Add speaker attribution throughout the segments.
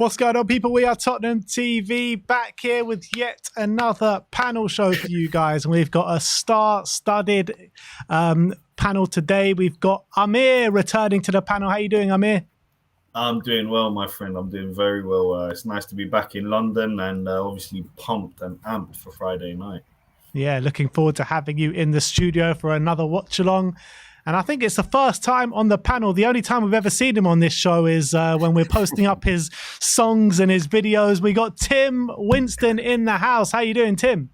Speaker 1: What's going on, people? We are Tottenham TV, back here with yet another panel show for you guys. And we've got a star-studded panel today. We've got Amir returning to the panel. How are you doing, Amir?
Speaker 2: I'm doing well, my friend. I'm doing very well. It's nice to be back in London and obviously pumped and amped for Friday night.
Speaker 1: Yeah, looking forward to having you in the studio for another watch-along. And I think it's the first time on the panel. The only time we've ever seen him on this show is when we're posting up his songs and his videos. We got Tim Winston in the house. How you doing, Tim?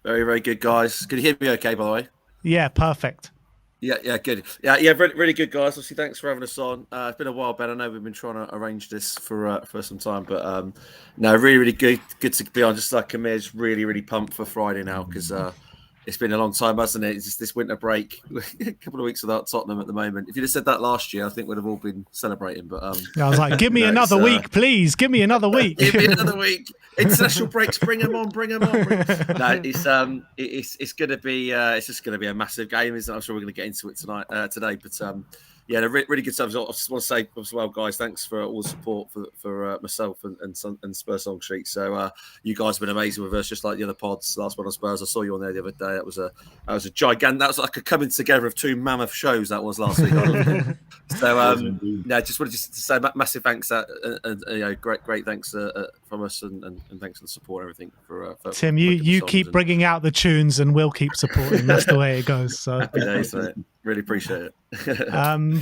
Speaker 3: Very, very good, guys. Can you hear me okay, by the way?
Speaker 1: Yeah, perfect.
Speaker 3: Yeah, good. Yeah, really good, guys. Obviously, thanks for having us on. It's been a while, Ben. I know we've been trying to arrange this for some time, but no, really good to be on. Just like Amir's really pumped for Friday now because it's been a long time, hasn't it? It's just this winter break, a couple of weeks without Tottenham at the moment. If you'd have said that last year, I think we'd have all been celebrating. But
Speaker 1: I was like, give me another week, please. Give me another week.
Speaker 3: Give me another week. International breaks, bring them on. No, it's going to be it's just going to be a massive game, isn't it? I'm sure we're going to get into it today. But yeah, really good stuff. I just want to say as well, guys, thanks for all the support for myself and Spurs Song Street. So you guys have been amazing with us, just like the other pods. Last one on Spurs, I saw you on there the other day. That was a gigantic. That was like a coming together of two mammoth shows. That was last week. So just wanted to say massive thanks. Great thanks from us and thanks for the support and everything. For
Speaker 1: Tim, you keep bringing out the tunes and we'll keep supporting. That's the way it goes. So
Speaker 3: happy days, mate. Really appreciate
Speaker 1: it.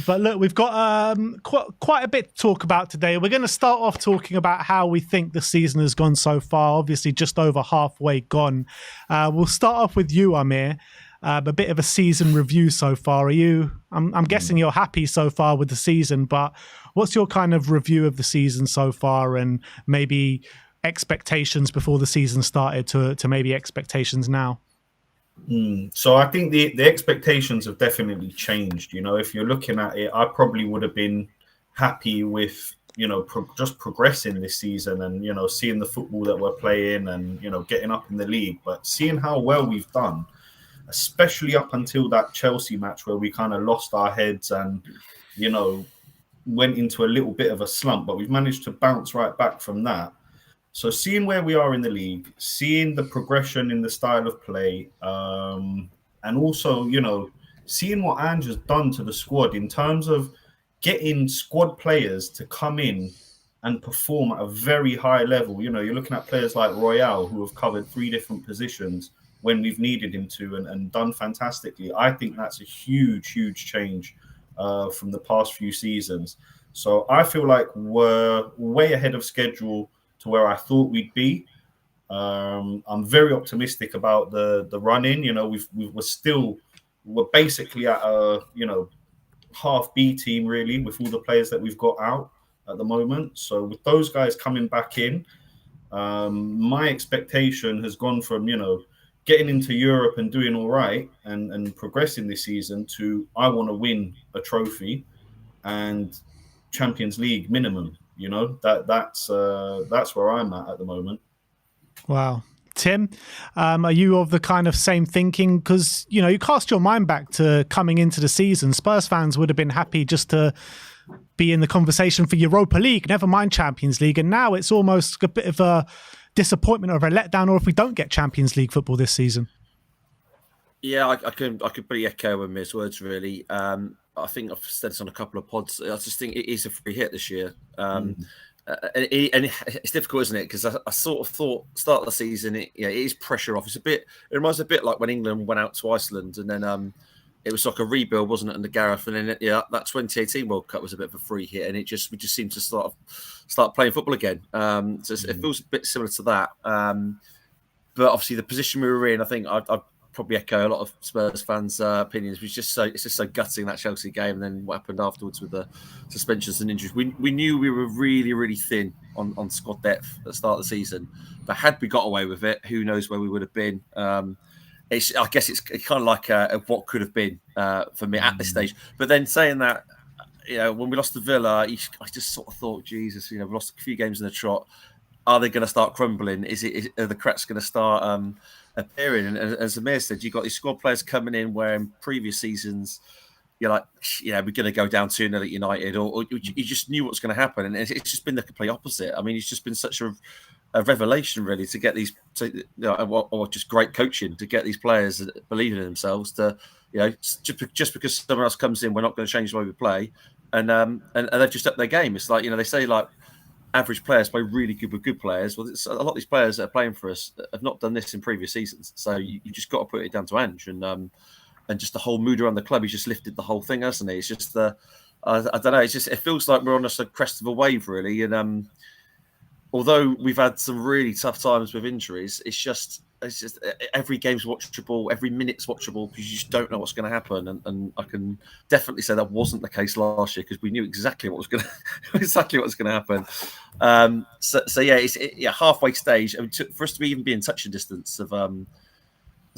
Speaker 1: But look, we've got quite a bit to talk about today. We're going to start off talking about how we think the season has gone so far. Obviously, just over halfway gone. We'll start off with you, Amir. A bit of a season review so far. I'm guessing you're happy so far with the season, but what's your kind of review of the season so far and maybe expectations before the season started to maybe expectations now?
Speaker 2: So I think the expectations have definitely changed. You know, if you're looking at it, I probably would have been happy with, just progressing this season and, seeing the football that we're playing and, getting up in the league. But seeing how well we've done, especially up until that Chelsea match where we kind of lost our heads and, went into a little bit of a slump, but we've managed to bounce right back from that. So seeing where we are in the league, seeing the progression in the style of play, and also, seeing what Ange has done to the squad in terms of getting squad players to come in and perform at a very high level. You're looking at players like Royale who have covered 3 different positions when we've needed him to and done fantastically. I think that's a huge change from the past few seasons. So I feel like we're way ahead of schedule to where I thought we'd be. I'm very optimistic about the run-in. We're basically at a half B team really with all the players that we've got out at the moment. So with those guys coming back in, my expectation has gone from getting into Europe and doing all right and progressing this season to I want to win a trophy and Champions League minimum. That's where I'm at the moment.
Speaker 1: Wow. Tim, are you of the kind of same thinking? Because, you cast your mind back to coming into the season. Spurs fans would have been happy just to be in the conversation for Europa League, never mind Champions League. And now it's almost a bit of a disappointment or a letdown, or if we don't get Champions League football this season.
Speaker 3: Yeah, I could pretty echo Amir's words, really. I think I've said this on a couple of pods. I just think it is a free hit this year. And it's difficult, isn't it? Because I sort of thought start of the season, it is pressure off. It reminds me a bit like when England went out to Iceland and then it was like a rebuild, wasn't it, under Gareth? And then that 2018 World Cup was a bit of a free hit, and we just seemed to start playing football again. So it feels a bit similar to that. But obviously the position we were in, I think I'd probably echo a lot of Spurs fans' opinions. It's just so gutting, that Chelsea game, and then what happened afterwards with the suspensions and injuries. We knew we were really thin on squad depth at the start of the season, but had we got away with it, who knows where we would have been. I guess it's kind of like what could have been for me at this stage. But then saying that, when we lost to Villa, I just sort of thought, Jesus, we lost a few games in the trot. Are they going to start crumbling? Are the cracks going to start appearing? And as Amir said, you've got these squad players coming in where in previous seasons you're like, we're going to go down 2-0 at United, or you just knew what's going to happen, and it's just been the complete opposite. I mean, it's just been such a revelation, really, to get these, or just great coaching to get these players believing in themselves. To just because someone else comes in, we're not going to change the way we play, and they've just upped their game. It's like they say like average players play really good with good players. Well, a lot of these players that are playing for us have not done this in previous seasons, so you just got to put it down to Ange and just the whole mood around the club. He's just lifted the whole thing, hasn't he? It's just I don't know. It feels like we're on a crest of a wave, really. And although we've had some really tough times with injuries, it's just every game's watchable, every minute's watchable, because you just don't know what's going to happen. And I can definitely say that wasn't the case last year, because we knew exactly what was going to happen. It's halfway stage. I mean, for us to even be in touching distance of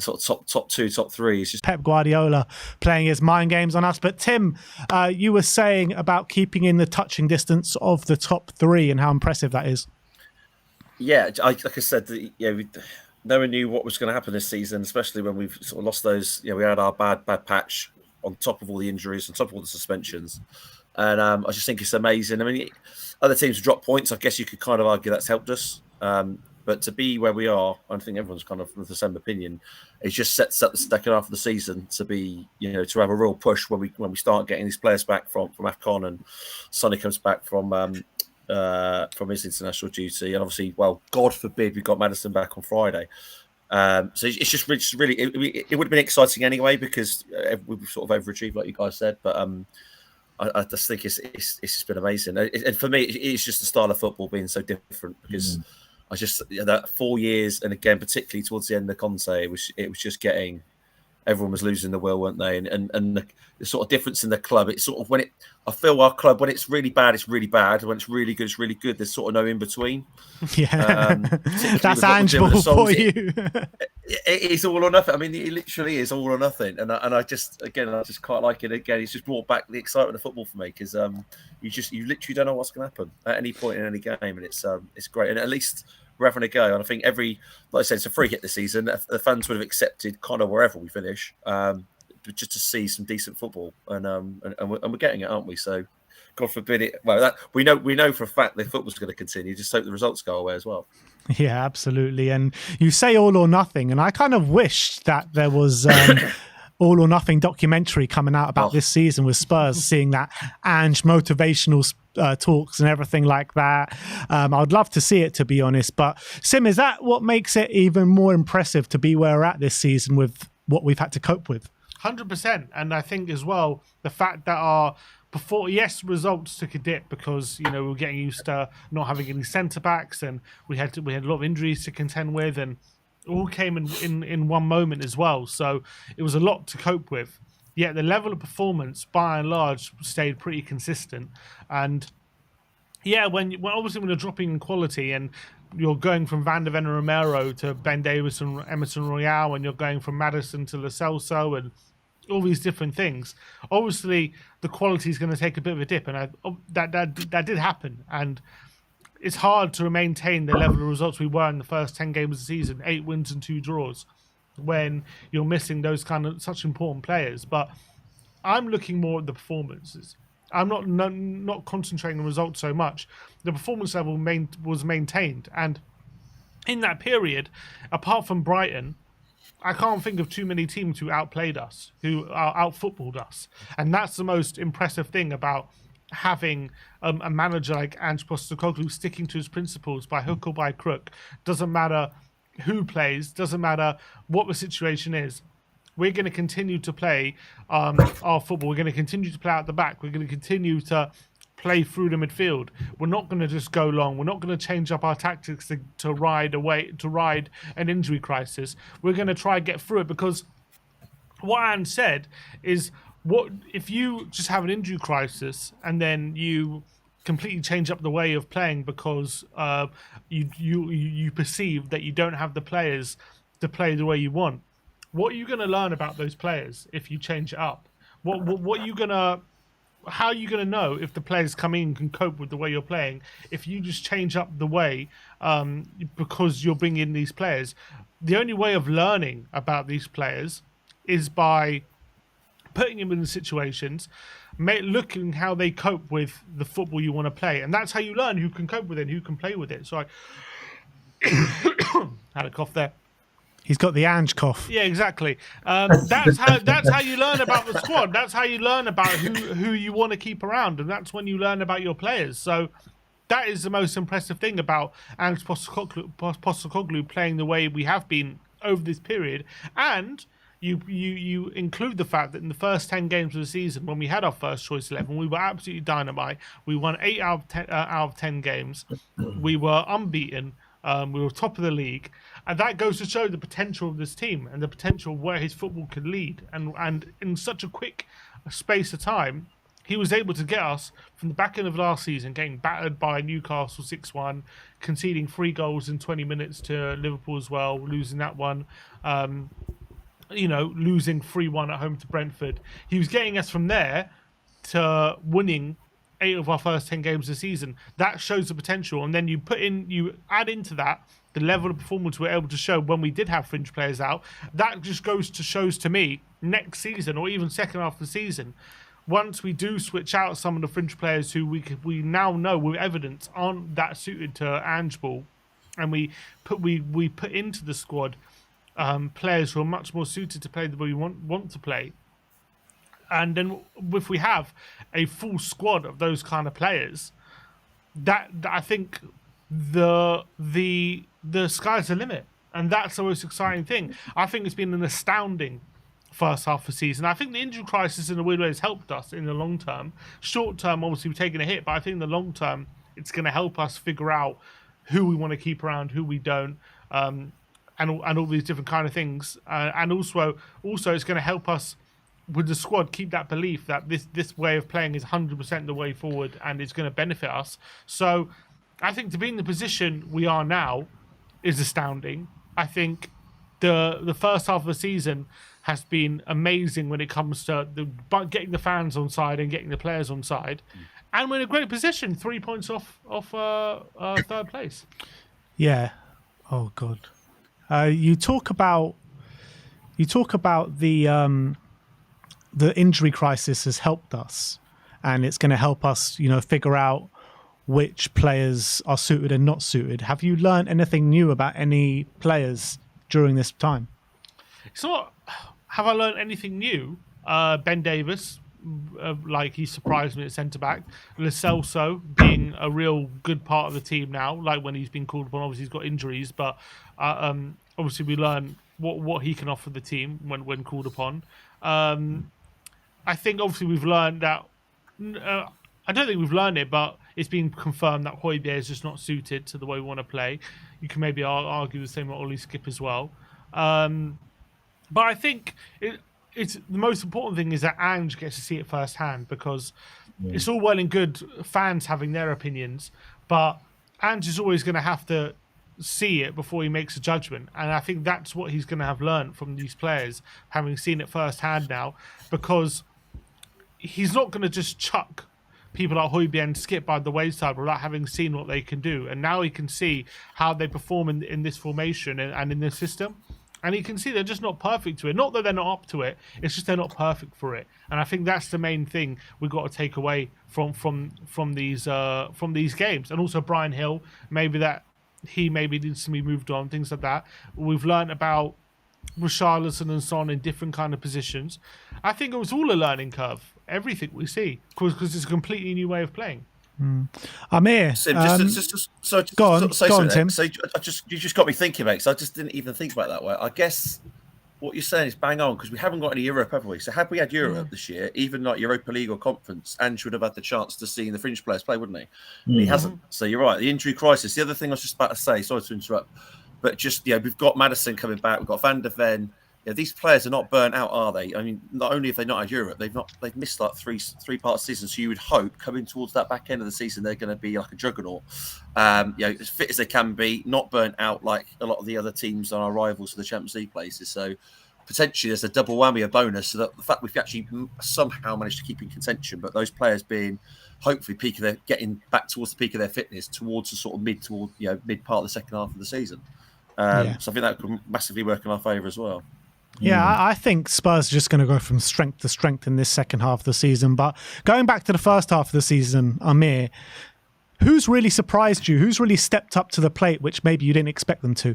Speaker 3: sort of top two, top three. It's just
Speaker 1: Pep Guardiola playing his mind games on us. But Tim, you were saying about keeping in the touching distance of the top three and how impressive that is.
Speaker 3: Yeah, like I said, no one knew what was going to happen this season, especially when we've sort of lost those. We had our bad patch on top of all the injuries, on top of all the suspensions, and I just think it's amazing. I mean, other teams have dropped points. I guess you could kind of argue that's helped us. But to be where we are, I think everyone's kind of of the same opinion. It just sets up the second half of the season to be, to have a real push when we start getting these players back from AFCON, and Sonny comes back from his international duty, and obviously, well, God forbid, we got Maddison back on Friday. So it's just really, it would have been exciting anyway, because we've sort of overachieved, like you guys said. But I just think it's just been amazing, and for me, it's just the style of football being so different, because. I just that 4 years, and again, particularly towards the end of Conte, it was just getting, everyone was losing the will, weren't they? And the sort of difference in the club, it's sort of I feel our club, when it's really bad, it's really bad. When it's really good, it's really good. There's sort of no in between.
Speaker 1: Yeah, that's Ange ball for you.
Speaker 3: It's all or nothing. I mean, it literally is all or nothing. And I just quite like it. Again, it's just brought back the excitement of football for me, because you literally don't know what's going to happen at any point in any game, and it's great. And at least we're having a go. And I think like I said, it's a free hit this season. The fans would have accepted kind of wherever we finish, just to see some decent football, and we're getting it, aren't we? So, God forbid it. Well, that we know for a fact that football's going to continue. Just hope the results go away as well.
Speaker 1: Yeah, absolutely. And you say all or nothing, and I kind of wish that there was all or nothing documentary coming out about this season with Spurs, seeing that Ange motivational talks and everything like that. I'd love to see it, to be honest. But Sim, is that what makes it even more impressive to be where we're at this season with what we've had to cope with?
Speaker 4: 100%. And I think as well, the fact that results took a dip, because we were getting used to not having any centre backs, and we had a lot of injuries to contend with, and all came in one moment as well. So it was a lot to cope with. Yet the level of performance, by and large, stayed pretty consistent. And yeah, when you're dropping in quality, and you're going from Van de Ven and Romero to Ben Davies and Emerson Royale, and you're going from Maddison to Lo Celso, and all these different things, obviously the quality is going to take a bit of a dip, and that did happen. And it's hard to maintain the level of results we were in the first 10 games of the season, 8 wins and 2 draws, when you're missing those kind of such important players. But I'm looking more at the performances. I'm not concentrating on results so much. The performance level was maintained, and in that period, apart from Brighton, I can't think of too many teams who outplayed us, who out-footballed us. And that's the most impressive thing about having a manager like Ange Postecoglou sticking to his principles by hook or by crook. Doesn't matter who plays, doesn't matter what the situation is. We're going to continue to play our football. We're going to continue to play out the back. We're going to continue to play through the midfield. We're not going to just go long. We're not going to change up our tactics to ride an injury crisis. We're going to try and get through it, because what Ange said is, what if you just have an injury crisis and then you completely change up the way of playing because you perceive that you don't have the players to play the way you want? What are you going to learn about those players if you change it up? How are you going to know if the players coming in can cope with the way you're playing if you just change up the way because you're bringing in these players? The only way of learning about these players is by putting him in the situations, looking how they cope with the football you want to play, and that's how you learn who can cope with it and who can play with it. So I had a cough there.
Speaker 1: He's got the Ange cough.
Speaker 4: Yeah, exactly. That's how you learn about the squad. That's how you learn about who you want to keep around, and that's when you learn about your players. So that is the most impressive thing about Ange Postecoglou playing the way we have been over this period. And you include the fact that in the first 10 games of the season, when we had our first choice 11, we were absolutely dynamite. We won 8 out of 10 games. We were unbeaten. We were top of the league, and that goes to show the potential of this team and the potential of where his football could lead. And in such a quick space of time, he was able to get us from the back end of last season, getting battered by Newcastle 6-1, conceding 3 goals in 20 minutes to Liverpool as well, losing that one. Losing 3-1 at home to Brentford. He was getting us from there to winning 8 of our first 10 games of the season. That shows the potential, and then you add into that the level of performance we're able to show when we did have fringe players out. That just shows to me next season, or even second half of the season, once we do switch out some of the fringe players who we now know with evidence aren't that suited to Ange ball, and we put into the squad players who are much more suited to play the way we want to play. And then if we have a full squad of those kind of players, that I think the sky's the limit. And that's the most exciting thing. I think it's been an astounding first half of the season. I think the injury crisis in a weird way has helped us in the long term. Short term, obviously, we've taken a hit, but I think in the long term, it's going to help us figure out who we want to keep around, who we don't, and all these different kind of things. And also it's going to help us with the squad keep that belief that this way of playing is 100% the way forward and it's going to benefit us. So I think to be in the position we are now is astounding. I think the first half of the season has been amazing when it comes to getting the fans on side and getting the players on side. And we're in a great position, 3 points off third place.
Speaker 1: Yeah. Oh, God. You talk about the injury crisis has helped us, and it's going to help us, figure out which players are suited and not suited. Have you learned anything new about any players during this time?
Speaker 4: It's not. Have I learned anything new? Ben Davis, he surprised me at centre back. Lo Celso being a real good part of the team now. Like when he's been called upon, obviously he's got injuries, but obviously we learn what he can offer the team when called upon. I think obviously we've learned that. I don't think we've learned it, but it's been confirmed that Højbjerg is just not suited to the way we want to play. You can maybe argue the same with Ollie Skip as well. But I think it's the most important thing is that Ange gets to see it firsthand, because it's all well and good fans having their opinions, but Ange is always going to have to see it before he makes a judgment. And I think that's what he's going to have learned from these players, having seen it firsthand now, because he's not going to just chuck people like Højbjerg and Skip by the wayside without having seen what they can do. And now he can see how they perform in this formation and in this system. And he can see they're just not perfect to it. Not that they're not up to it. It's just they're not perfect for it. And I think that's the main thing we've got to take away from these games. And also Brian Hill, maybe needs to be moved on, things like that. We've learned about Richarlison and Son in different kind of positions. I think it was all a learning curve. Everything we see, because it's a completely new way of playing.
Speaker 1: Amir,
Speaker 3: go on,
Speaker 1: Tim.
Speaker 3: So you just got me thinking, mate. So I just didn't even think about it that way. I guess what you're saying is bang on, because we haven't got any Europe, have we? So had we had Europe this year, even like Europa League or Conference, Ange would have had the chance to see the fringe players play, wouldn't he? He hasn't. So you're right. The injury crisis. The other thing I was just about to say, sorry to interrupt, but just we've got Maddison coming back. We've got Van der Ven. These players are not burnt out, are they? I mean, not only have they not had Europe, they've missed like three parts of the season. So you would hope coming towards that back end of the season, they're going to be like a juggernaut. As fit as they can be, not burnt out like a lot of the other teams on our rivals for the Champions League places. So potentially there's a double whammy, a bonus. So that the fact we've actually somehow managed to keep in contention, but those players being hopefully getting back towards the peak of their fitness towards the sort of mid part of the second half of the season. So I think that could massively work in our favour as well.
Speaker 1: Yeah, I think Spurs are just going to go from strength to strength in this second half of the season. But going back to the first half of the season, Amir, who's really surprised you? Who's really stepped up to the plate, which maybe you didn't expect them to?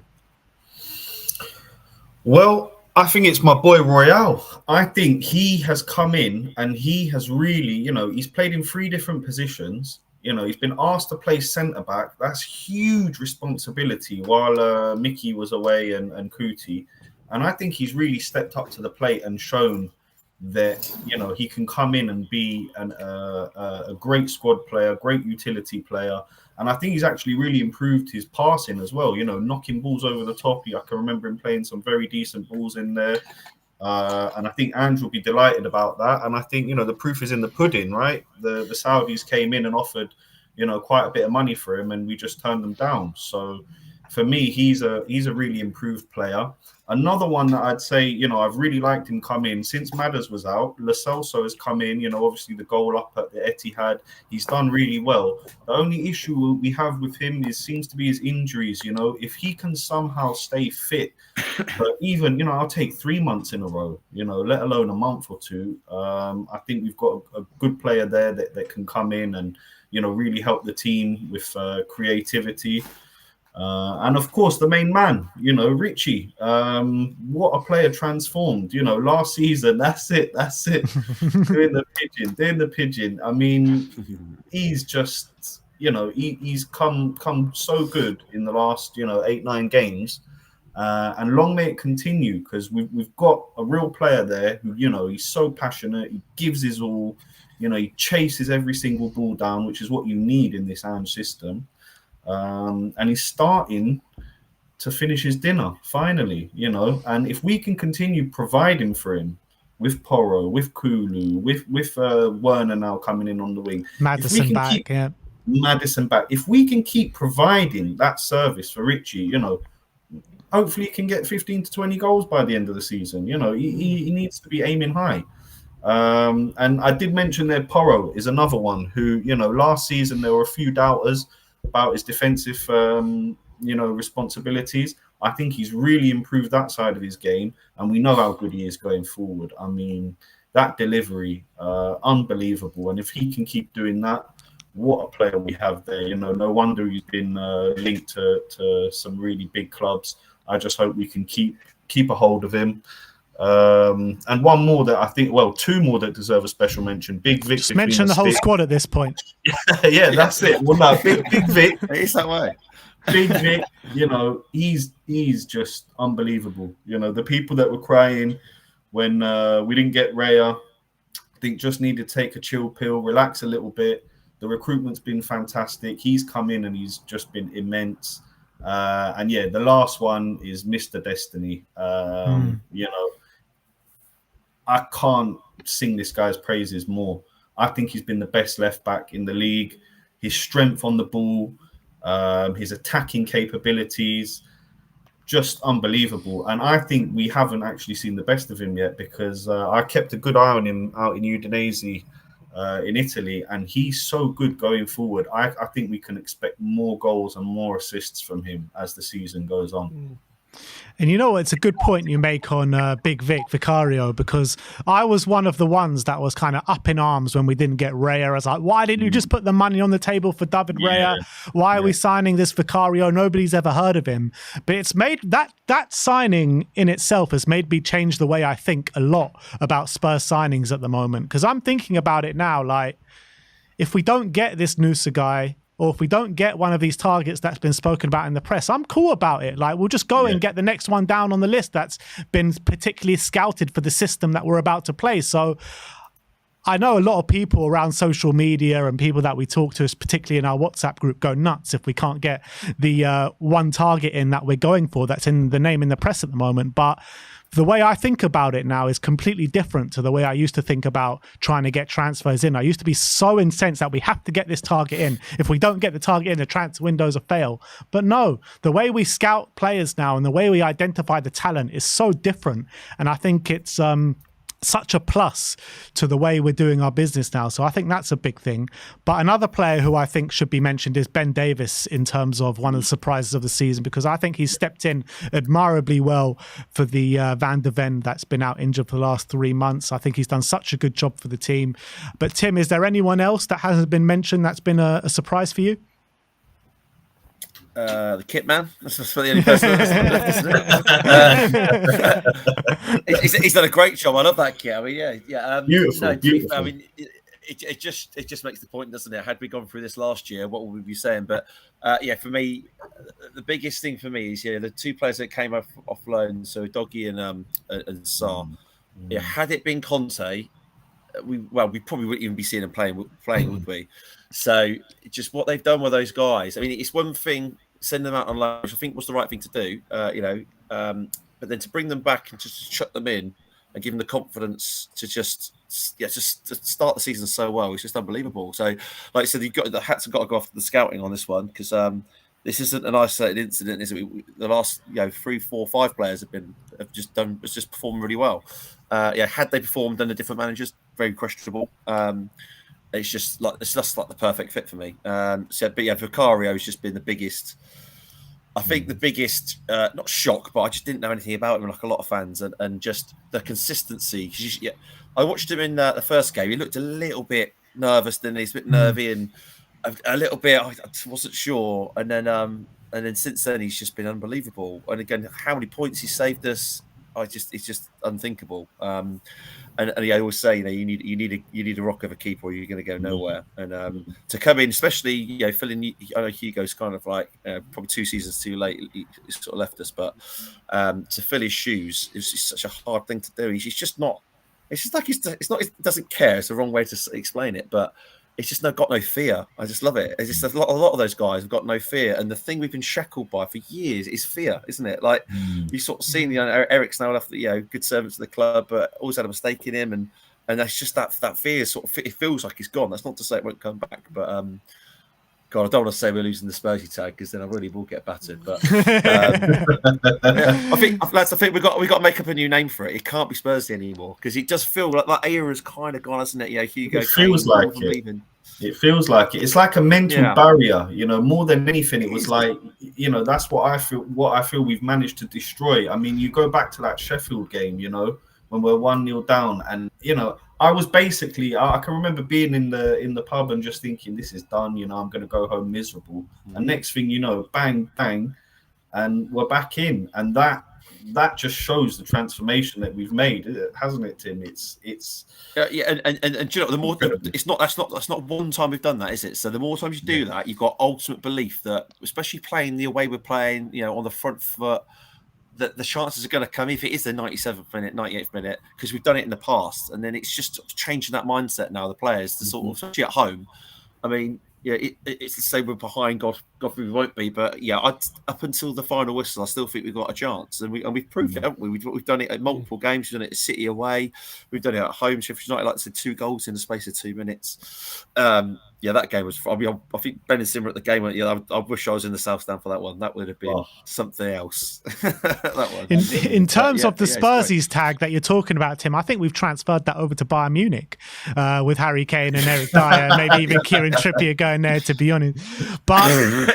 Speaker 2: Well, I think it's my boy Royale. I think he has come in and he has really, he's played in 3 different positions. He's been asked to play centre back. That's huge responsibility while Mickey was away and Kuti. And I think he's really stepped up to the plate and shown that, he can come in and be a great squad player, great utility player. And I think he's actually really improved his passing as well, knocking balls over the top. I can remember him playing some very decent balls in there. And I think Andrew will be delighted about that. And I think, the proof is in the pudding, right? The Saudis came in and offered, quite a bit of money for him, and we just turned them down. So for me, he's a really improved player. Another one that I'd say, I've really liked him come in since Madders was out. Lo Celso has come in, obviously the goal up at the Etihad. He's done really well. The only issue we have with him seems to be his injuries. If he can somehow stay fit, but even, I'll take 3 months in a row, let alone a month or 2. I think we've got a good player there that can come in and, really help the team with creativity. And of course, the main man, Richie. What a player transformed. Last season, that's it. doing the pigeon. I mean, he's just, he's come so good in the last, 8-9 games. And long may it continue, because we've got a real player there who, he's so passionate. He gives his all. He chases every single ball down, which is what you need in this Ange system. And he's starting to finish his dinner finally, and if we can continue providing for him with Porro, with Kulu, with Werner now coming in on the wing,
Speaker 1: Maddison back.
Speaker 2: If we can keep providing that service for Richie, hopefully he can get 15 to 20 goals by the end of the season. He needs to be aiming high. And I did mention there, Porro is another one who, last season there were a few doubters about his defensive, responsibilities. I think he's really improved that side of his game, and we know how good he is going forward. I mean, that delivery, unbelievable. And if he can keep doing that, what a player we have there. No wonder he's been linked to some really big clubs. I just hope we can keep a hold of him. And one more that I think, 2 more that deserve a special mention. Big Vic.
Speaker 1: Just mention the whole squad at this point.
Speaker 2: Yeah, that's it. Well, no, Big Vic.
Speaker 3: It's that way.
Speaker 2: Big Vic, he's just unbelievable. The people that were crying when we didn't get Raya, I think just need to take a chill pill, relax a little bit. The recruitment's been fantastic. He's come in and he's just been immense. And yeah, the last one is Mr. Destiny. I can't sing this guy's praises more. I think he's been the best left back in the league. His strength on the ball, his attacking capabilities, just unbelievable. And I think we haven't actually seen the best of him yet, because I kept a good eye on him out in Udinese in Italy, and he's so good going forward. I think we can expect more goals and more assists from him as the season goes on.
Speaker 1: And it's a good point you make on Big Vic Vicario, because I was one of the ones that was kind of up in arms when we didn't get Raya. I was like, why didn't you just put the money on the table for David Raya? Why are we signing this Vicario? Nobody's ever heard of him. But it's made that signing in itself has made me change the way I think a lot about Spurs signings at the moment. Because I'm thinking about it now, like, if we don't get this Nusa guy, or if we don't get one of these targets that's been spoken about in the press, I'm cool about it. Like, we'll just go and get the next one down on the list that's been particularly scouted for the system that we're about to play. So I know a lot of people around social media and people that we talk to, particularly in our WhatsApp group, go nuts if we can't get the one target in that we're going for that's in the name in the press at the moment. But the way I think about it now is completely different to the way I used to think about trying to get transfers in. I used to be so incensed that we have to get this target in. If we don't get the target in, the transfer window's a fail. But no, the way we scout players now and the way we identify the talent is so different. And I think it's such a plus to the way we're doing our business now. So I think that's a big thing. But another player who I think should be mentioned is Ben Davies in terms of one of the surprises of the season, because I think he's stepped in admirably well for the Van de Ven that's been out injured for the last 3 months. I think he's done such a good job for the team. But Tim, is there anyone else that hasn't been mentioned that's been a surprise for you?
Speaker 3: The kit man. That's the only person that's left, isn't it? He's done a great job. I love that kit. I mean, yeah.
Speaker 2: Beautiful, beautiful.
Speaker 3: I mean, it just makes the point, doesn't it? Had we gone through this last year, what would we be saying? But for me, the biggest thing for me is the 2 players that came off loan, so Doggy and Sarr. Yeah, had it been Conte, we probably wouldn't even be seeing them playing, would we? So just what they've done with those guys. I mean, it's one thing send them out on loan, which I think was the right thing to do. But then to bring them back and just chuck them in and give them the confidence to just start the season so well, it's just unbelievable. So, like I said, the hats have got to go off the scouting on this one, because this isn't an isolated incident, is it? The last 3, 4, 5 players have just performed really well. Had they performed under different managers, very questionable. It's just like the perfect fit for me. Vicario has just been the biggest. I think the biggest, not shock, but I just didn't know anything about him, like a lot of fans, and just the consistency. I watched him in the first game. He looked a little bit nervous, then he's a bit nervy, and a little bit. I wasn't sure, and then since then he's just been unbelievable. And again, how many points he saved us, it's just unthinkable. And I always say, you need a rock of a keeper, or you're going to go nowhere. And to come in, especially filling. I know Hugo's kind of like probably 2 seasons too late. He sort of left us, but to fill his shoes is just such a hard thing to do. He's just not. It's just like he doesn't care. It's the wrong way to explain it, but it's just got no fear. I just love it. It's just a lot of those guys have got no fear, and the thing we've been shackled by for years is fear, isn't it? Like you sort of seen, Eric's now left, good servant to the club, but always had a mistake in him, and that's just that fear sort of. It feels like he's gone. That's not to say it won't come back, but God, I don't want to say we're losing the Spursy tag, because then I really will get battered. But I think we've got to make up a new name for it. It can't be Spursy anymore, because it does feel like that era's kind of gone, hasn't it? Hugo.
Speaker 2: It feels like it. It feels like it. It's like a mental barrier, more than anything. It was like, that's what I feel. What I feel we've managed to destroy. I mean, you go back to that Sheffield game, when we're 1-0 down, and I was basically, I can remember being in the pub and just thinking, this is done. I'm going to go home miserable. And next thing you know, bang, bang, and we're back in. And that just shows the transformation that we've made, hasn't it, Tim? It's
Speaker 3: and the more that's not one time we've done that, is it? So the more times you do that, you've got ultimate belief that, especially playing the way we're playing, on the front foot, that the chances are going to come, if it is the 97th minute, 98th minute, because we've done it in the past. And then it's just changing that mindset now, the players, to sort of, especially at home. I mean, it's the same, we're behind, God we won't be, but up until the final whistle, I still think we've got a chance, and we've proved it, haven't we? We've done it at multiple games. We've done it at City away, we've done it at home. Sheffield United, like I said, 2 goals in the space of 2 minutes. That game was. I think Ben and Simmer at the game. I wish I was in the South Stand for that one. That would have been something else. That one.
Speaker 1: In terms of the Spursies tag that you're talking about, Tim, I think we've transferred that over to Bayern Munich with Harry Kane and Eric Dyer, maybe even Kieran Trippier going there, to be honest. But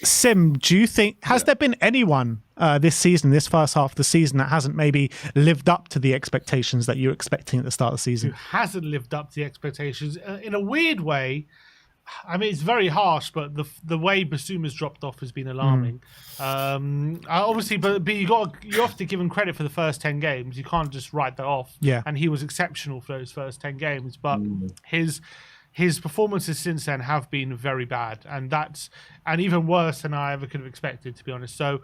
Speaker 1: Sim, do you think, has there been anyone this season, this first half of the season, that hasn't maybe lived up to the expectations that you were expecting at the start of the season?
Speaker 4: Who hasn't lived up to the expectations? In a weird way, I mean, it's very harsh, but the way Basuma's dropped off has been alarming. Obviously, but you have to give him credit for the first 10 games. You can't just write that off.
Speaker 1: Yeah.
Speaker 4: And he was exceptional for those first 10 games, but his performances since then have been very bad, and even worse than I ever could have expected, to be honest. So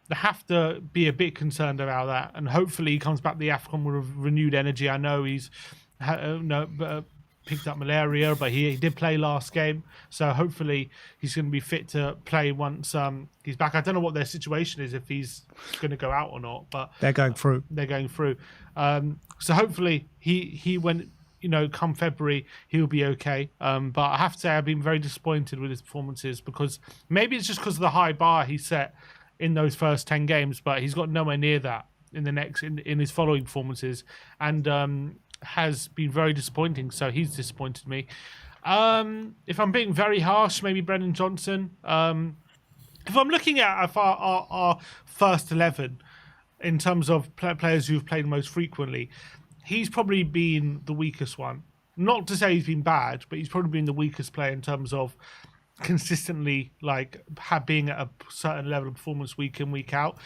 Speaker 4: they have to be a bit concerned about that, and hopefully he comes back to the AFCON with renewed energy. I know he's picked up malaria, but he did play last game, so hopefully he's going to be fit to play once he's back. I don't know what their situation is, if he's going to go out or not, but
Speaker 1: they're going through.
Speaker 4: So hopefully he went. Come February, he'll be okay. But I have to say, I've been very disappointed with his performances, because maybe it's just because of the high bar he set in those first 10 games, but he's got nowhere near that in his following performances, and has been very disappointing. So he's disappointed me. If I'm being very harsh, maybe Brennan Johnson. If I'm looking at our first 11 in terms of players who've played most frequently, he's probably been the weakest one. Not to say he's been bad, but he's probably been the weakest player in terms of consistently being at a certain level of performance week in, week out.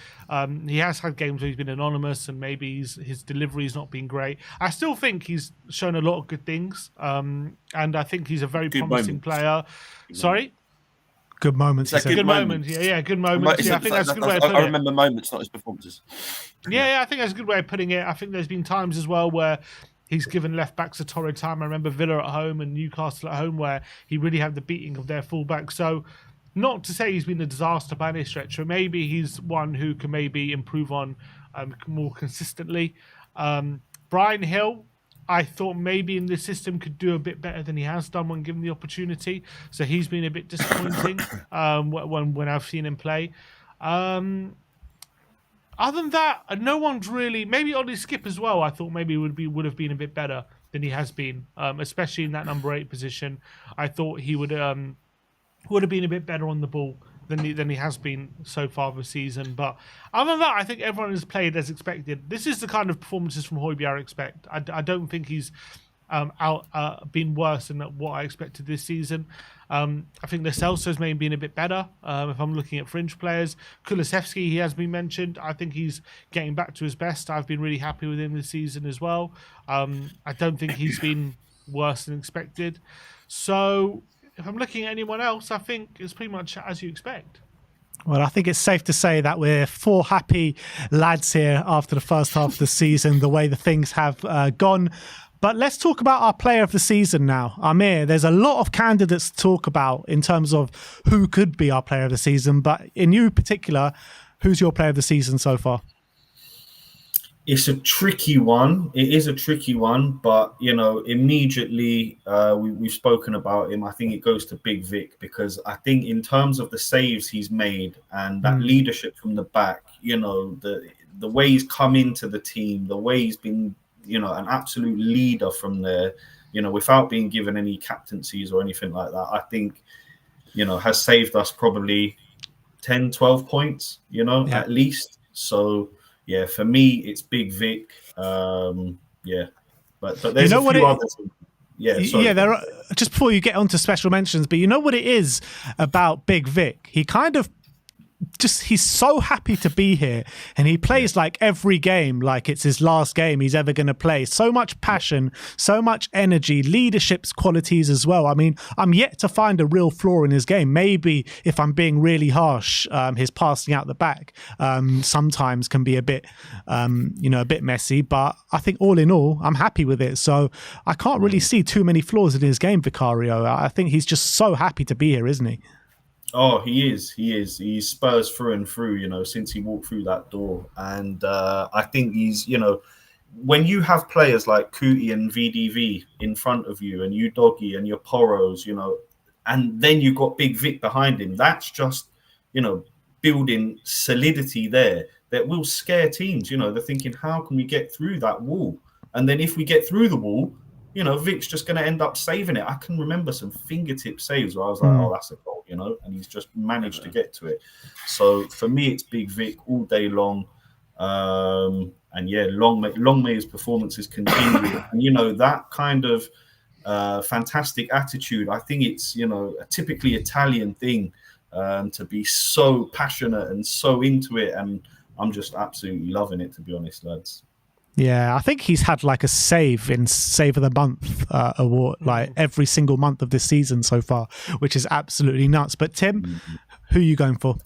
Speaker 4: He has had games where he's been anonymous and maybe his delivery's not been great. I still think he's shown a lot of good things, and I think he's a very promising player. Sorry?
Speaker 1: Good moments.
Speaker 4: Good moments. Yeah, good moments. Yeah, I think that's a good way of putting it.
Speaker 3: I remember moments, not his performances.
Speaker 4: Yeah, I think that's a good way of putting it. I think there's been times as well where he's given left backs a torrid time. I remember Villa at home and Newcastle at home where he really had the beating of their fullback. So not to say he's been a disaster by any stretch, but maybe he's one who can maybe improve on more consistently. Brian Hill, I thought maybe in this system could do a bit better than he has done when given the opportunity. So he's been a bit disappointing when I've seen him play. Other than that, no one's really. Maybe Ollie Skip as well. I thought maybe would have been a bit better than he has been, especially in that number 8 position. I thought he would have been a bit better on the ball than he has been so far this season. But other than that, I think everyone has played as expected. This is the kind of performances from Højbjerg I expect. I don't think he's been worse than what I expected this season. I think Lo Celso's maybe been a bit better. If I'm looking at fringe players, Kulusevski, he has been mentioned. I think he's getting back to his best. I've been really happy with him this season as well. I don't think he's been worse than expected. So if I'm looking at anyone else, I think it's pretty much as you expect.
Speaker 1: Well, I think it's safe to say that we're 4 happy lads here after the first half of the season, the way the things have gone. But let's talk about our player of the season now. Amir, there's a lot of candidates to talk about in terms of who could be our player of the season. But in you particular, who's your player of the season so far?
Speaker 2: It's a tricky one. It is a tricky one, but immediately we've spoken about him. I think it goes to Big Vic because I think in terms of the saves he's made and that leadership from the back, the way he's come into the team, the way he's been, an absolute leader from there, without being given any captaincies or anything like that, I think, has saved us probably 10, 12 points, at least. So. Yeah, for me, it's Big Vic. But there's a few others. Yeah, sorry.
Speaker 1: Yeah, there are, just before you get onto special mentions, but you know what it is about Big Vic? He kind of he's so happy to be here, and he plays like every game like it's his last game he's ever going to play. So much passion, so much energy, leadership's qualities as well. I mean, I'm yet to find a real flaw in his game. Maybe if I'm being really harsh, his passing out the back sometimes can be a bit messy, but I think all in all, I'm happy with it. So I can't really see too many flaws in his game, Vicario. I think he's just so happy to be here, isn't he?
Speaker 2: Oh, he is. He's Spurs through and through, since he walked through that door. And I think he's, when you have players like Kuti and VDV in front of you and you Doggy and your Poros, and then you've got Big Vic behind him, that's just, building solidity there that will scare teams. They're thinking, how can we get through that wall? And then if we get through the wall, Vic's just going to end up saving it. I can remember some fingertip saves where I was like, oh, that's a goal, and he's just managed to get to it. So for me, it's Big Vic all day long. And yeah, long may his performances continue. And, that kind of fantastic attitude, I think it's, a typically Italian thing to be so passionate and so into it. And I'm just absolutely loving it, to be honest, lads.
Speaker 1: Yeah, I think he's had like a save in Save of the Month award, like every single month of this season so far, which is absolutely nuts. But Tim, who are you going for?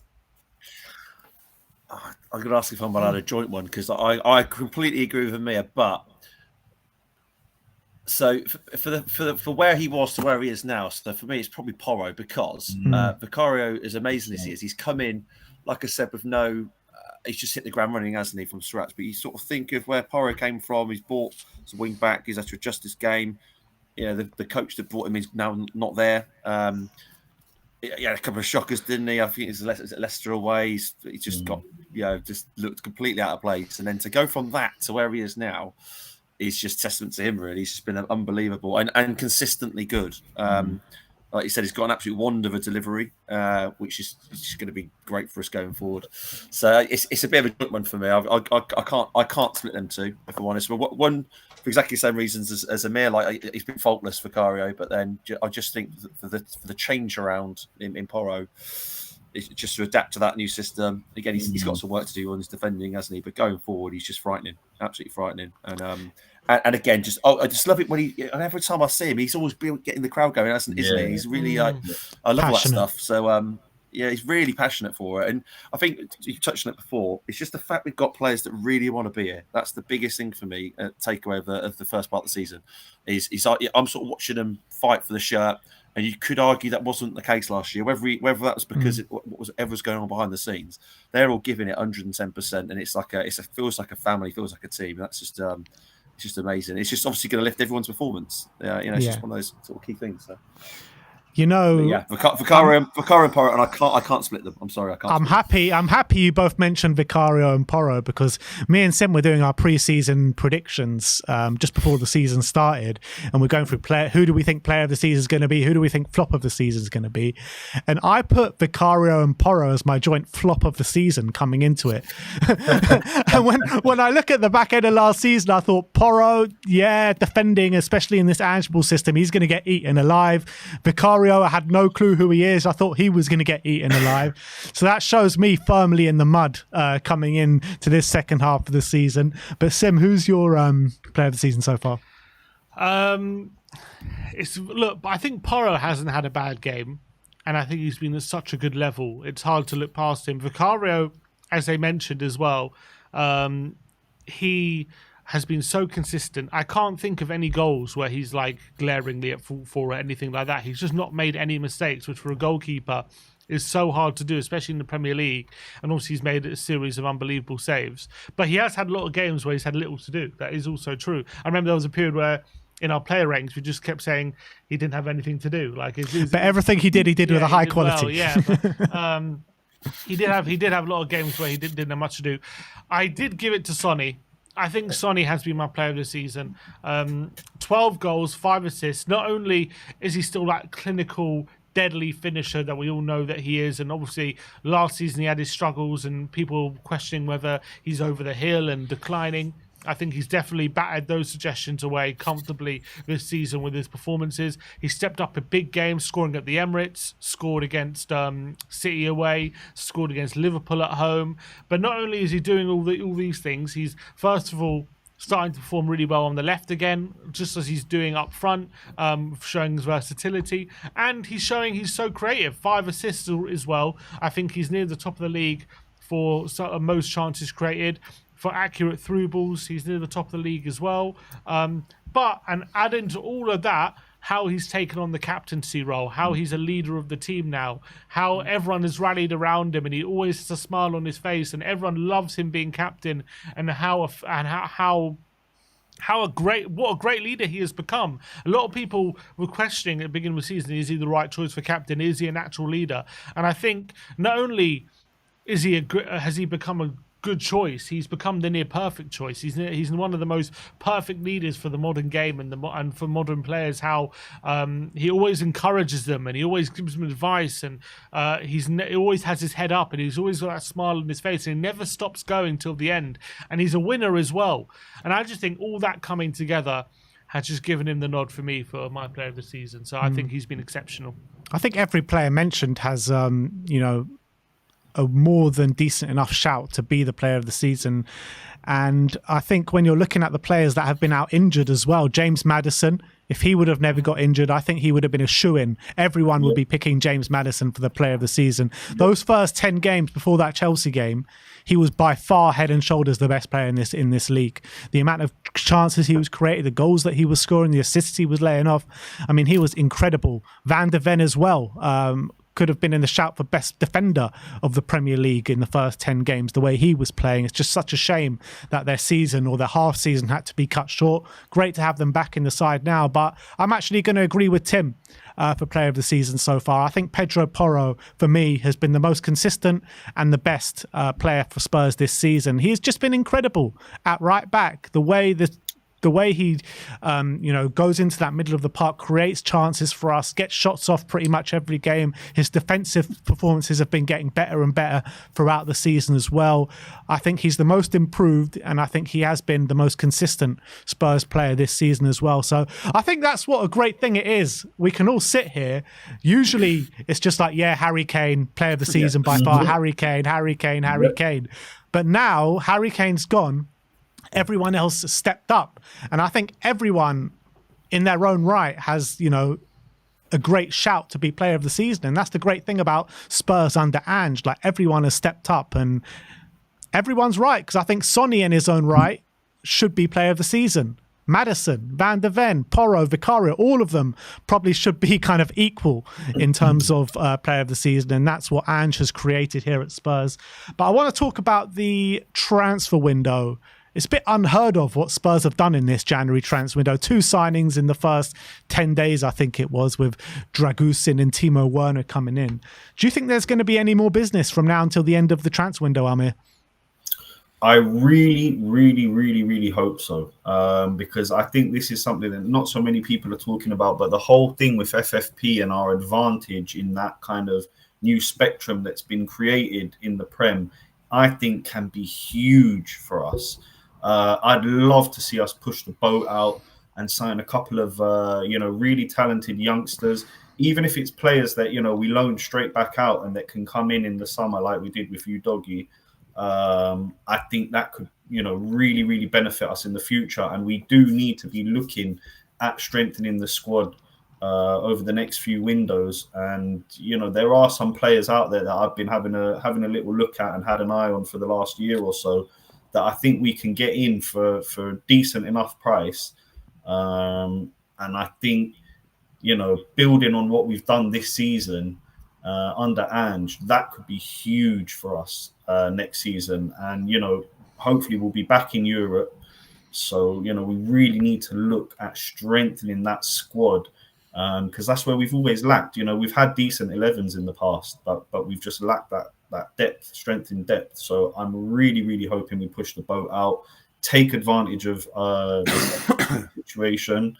Speaker 3: I'm going to ask if I'm allowed a joint one because I completely agree with Amir. But so for where he was to where he is now, so for me it's probably Porro because Vicario, as amazing as he is, he's come in, like I said, with no. He's just hit the ground running, hasn't he, from scratch? But you sort of think of where Porro came from. He's bought as a wing back. He's had to adjust his game. The coach that brought him is now not there. he had a couple of shockers, didn't he? I think it's Leicester away. He just got, just looked completely out of place. And then to go from that to where he is now is just testament to him, really. He's just been unbelievable and consistently good. Like you said, he's got an absolute wand of a delivery, which is just going to be great for us going forward. So it's a bit of a joint one for me. I can't split them two, if I'm honest. But one for exactly the same reasons as Amir. Like he's been faultless, Vicario, but then I just think for the change around in Porro, it's just to adapt to that new system. Again, he's got some work to do on his defending, hasn't he? But going forward, he's just frightening, absolutely frightening. And again, I just love it when and every time I see him, he's always getting the crowd going, isn't he? He's really, I love all that stuff. So, he's really passionate for it. And I think you touched on it before. It's just the fact we've got players that really want to be here. That's the biggest thing for me. Takeaway of the first part of the season is I'm sort of watching them fight for the shirt. And you could argue that wasn't the case last year, whether that was because whatever was going on behind the scenes. They're all giving it 110%, and it's like feels like a family, feels like a team. That's just it's just amazing. It's just obviously going to lift everyone's performance. It's just one of those sort of key things. So. Vicario and Porro, and I can't split them. I'm sorry, I can't.
Speaker 1: I'm happy you both mentioned Vicario and Porro, because me and Sim were doing our pre-season predictions just before the season started, and we're going through who do we think player of the season is going to be, who do we think flop of the season is going to be, and I put Vicario and Porro as my joint flop of the season coming into it. And when I look at the back end of last season, I thought Porro, defending, especially in this Angeball system, he's going to get eaten alive. Vicario, I had no clue who he is. I thought he was going to get eaten alive. So that shows me firmly in the mud coming in to this second half of the season. But Sim, who's your player of the season so far?
Speaker 4: I think Porro hasn't had a bad game, and I think he's been at such a good level. It's hard to look past him. Vicario, as they mentioned as well, he has been so consistent. I can't think of any goals where he's like glaringly at fault for or anything like that. He's just not made any mistakes, which for a goalkeeper is so hard to do, especially in the Premier League. And obviously he's made a series of unbelievable saves. But he has had a lot of games where he's had little to do. That is also true. I remember there was a period where in our player ranks, we just kept saying he didn't have anything to do. But everything he did with a high quality. Well, he did have a lot of games where he didn't have much to do. I did give it to Sonny. I think Sonny has been my player of the season. 12 goals, 5 assists. Not only is he still that clinical, deadly finisher that we all know that he is, and obviously last season he had his struggles and people questioning whether he's over the hill and declining. I think he's definitely battered those suggestions away comfortably this season with his performances. He stepped up in big games, scoring at the Emirates, scored against City away, scored against Liverpool at home. But not only is he doing all these things, he's first of all starting to perform really well on the left again, just as he's doing up front, showing his versatility. And he's showing he's so creative. 5 assists as well. I think he's near the top of the league for most chances created. For accurate through balls, he's near the top of the league as well. And adding to all of that, how he's taken on the captaincy role, how he's a leader of the team now, how everyone has rallied around him, and he always has a smile on his face, and everyone loves him being captain, and what a great leader he has become. A lot of people were questioning at the beginning of the season, is he the right choice for captain? Is he a natural leader? And I think not only has he become a good choice, he's become the near perfect choice. He's one of the most perfect leaders for the modern game and for modern players. How he always encourages them, and he always gives them advice, and he always has his head up, and he's always got that smile on his face, and he never stops going till the end. And he's a winner as well. And I just think all that coming together has just given him the nod for me for my player of the season. So I think he's been exceptional.
Speaker 1: I think every player mentioned has a more than decent enough shout to be the player of the season. And I think when you're looking at the players that have been out injured as well, James Maddison, if he would have never got injured, I think he would have been a shoo-in. Everyone would be picking James Maddison for the player of the season. Those first 10 games before that Chelsea game, he was by far head and shoulders the best player in this league. The amount of chances he was creating, the goals that he was scoring, the assists he was laying off. I mean, he was incredible. Van de Ven as well. could have been in the shout for best defender of the Premier League in the first 10 games, the way he was playing. It's just such a shame that their season or their half season had to be cut short. Great to have them back in the side now, but I'm actually going to agree with Tim for player of the season so far. I think Pedro Porro, for me, has been the most consistent and the best player for Spurs this season. He's just been incredible at right back. The way he, goes into that middle of the park, creates chances for us, gets shots off pretty much every game. His defensive performances have been getting better and better throughout the season as well. I think he's the most improved, and I think he has been the most consistent Spurs player this season as well. So I think that's what a great thing it is. We can all sit here. Usually it's just like, Harry Kane, player of the season by far, Harry Kane. But now Harry Kane's gone. Everyone else has stepped up. And I think everyone in their own right has, a great shout to be player of the season. And that's the great thing about Spurs under Ange. Like, everyone has stepped up and everyone's right. Because I think Sonny in his own right should be player of the season. Maddison, Van der Ven, Porro, Vicario, all of them probably should be kind of equal in terms of player of the season. And that's what Ange has created here at Spurs. But I want to talk about the transfer window. It's a bit unheard of what Spurs have done in this January transfer window. 2 signings in the first 10 days, I think it was, with Dragusin and Timo Werner coming in. Do you think there's going to be any more business from now until the end of the transfer window, Amir?
Speaker 2: I really, really, really, really hope so, because I think this is something that not so many people are talking about, but the whole thing with FFP and our advantage in that kind of new spectrum that's been created in the Prem, I think can be huge for us. I'd love to see us push the boat out and sign a couple of, really talented youngsters, even if it's players that, we loan straight back out and that can come in the summer like we did with you, Doggy. I think that could, really, really benefit us in the future. And we do need to be looking at strengthening the squad over the next few windows. And, there are some players out there that I've been having a little look at and had an eye on for the last year or so, that I think we can get in for a decent enough price. And I think, building on what we've done this season under Ange, that could be huge for us next season. And, hopefully we'll be back in Europe. So, we really need to look at strengthening that squad, because that's where we've always lacked. We've had decent 11s in the past, but we've just lacked that depth, strength in depth. So I'm really, really hoping we push the boat out, take advantage of the situation.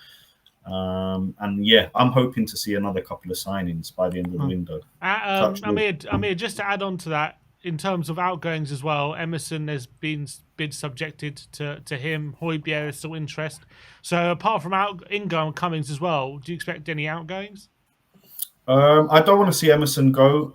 Speaker 2: I'm hoping to see another couple of signings by the end of the window.
Speaker 4: Amir, just to add on to that, in terms of outgoings as well, Emerson has been subjected to him. Højbjerg is still interest. So apart from ingoing comings as well, do you expect any outgoings?
Speaker 2: I don't want to see Emerson go,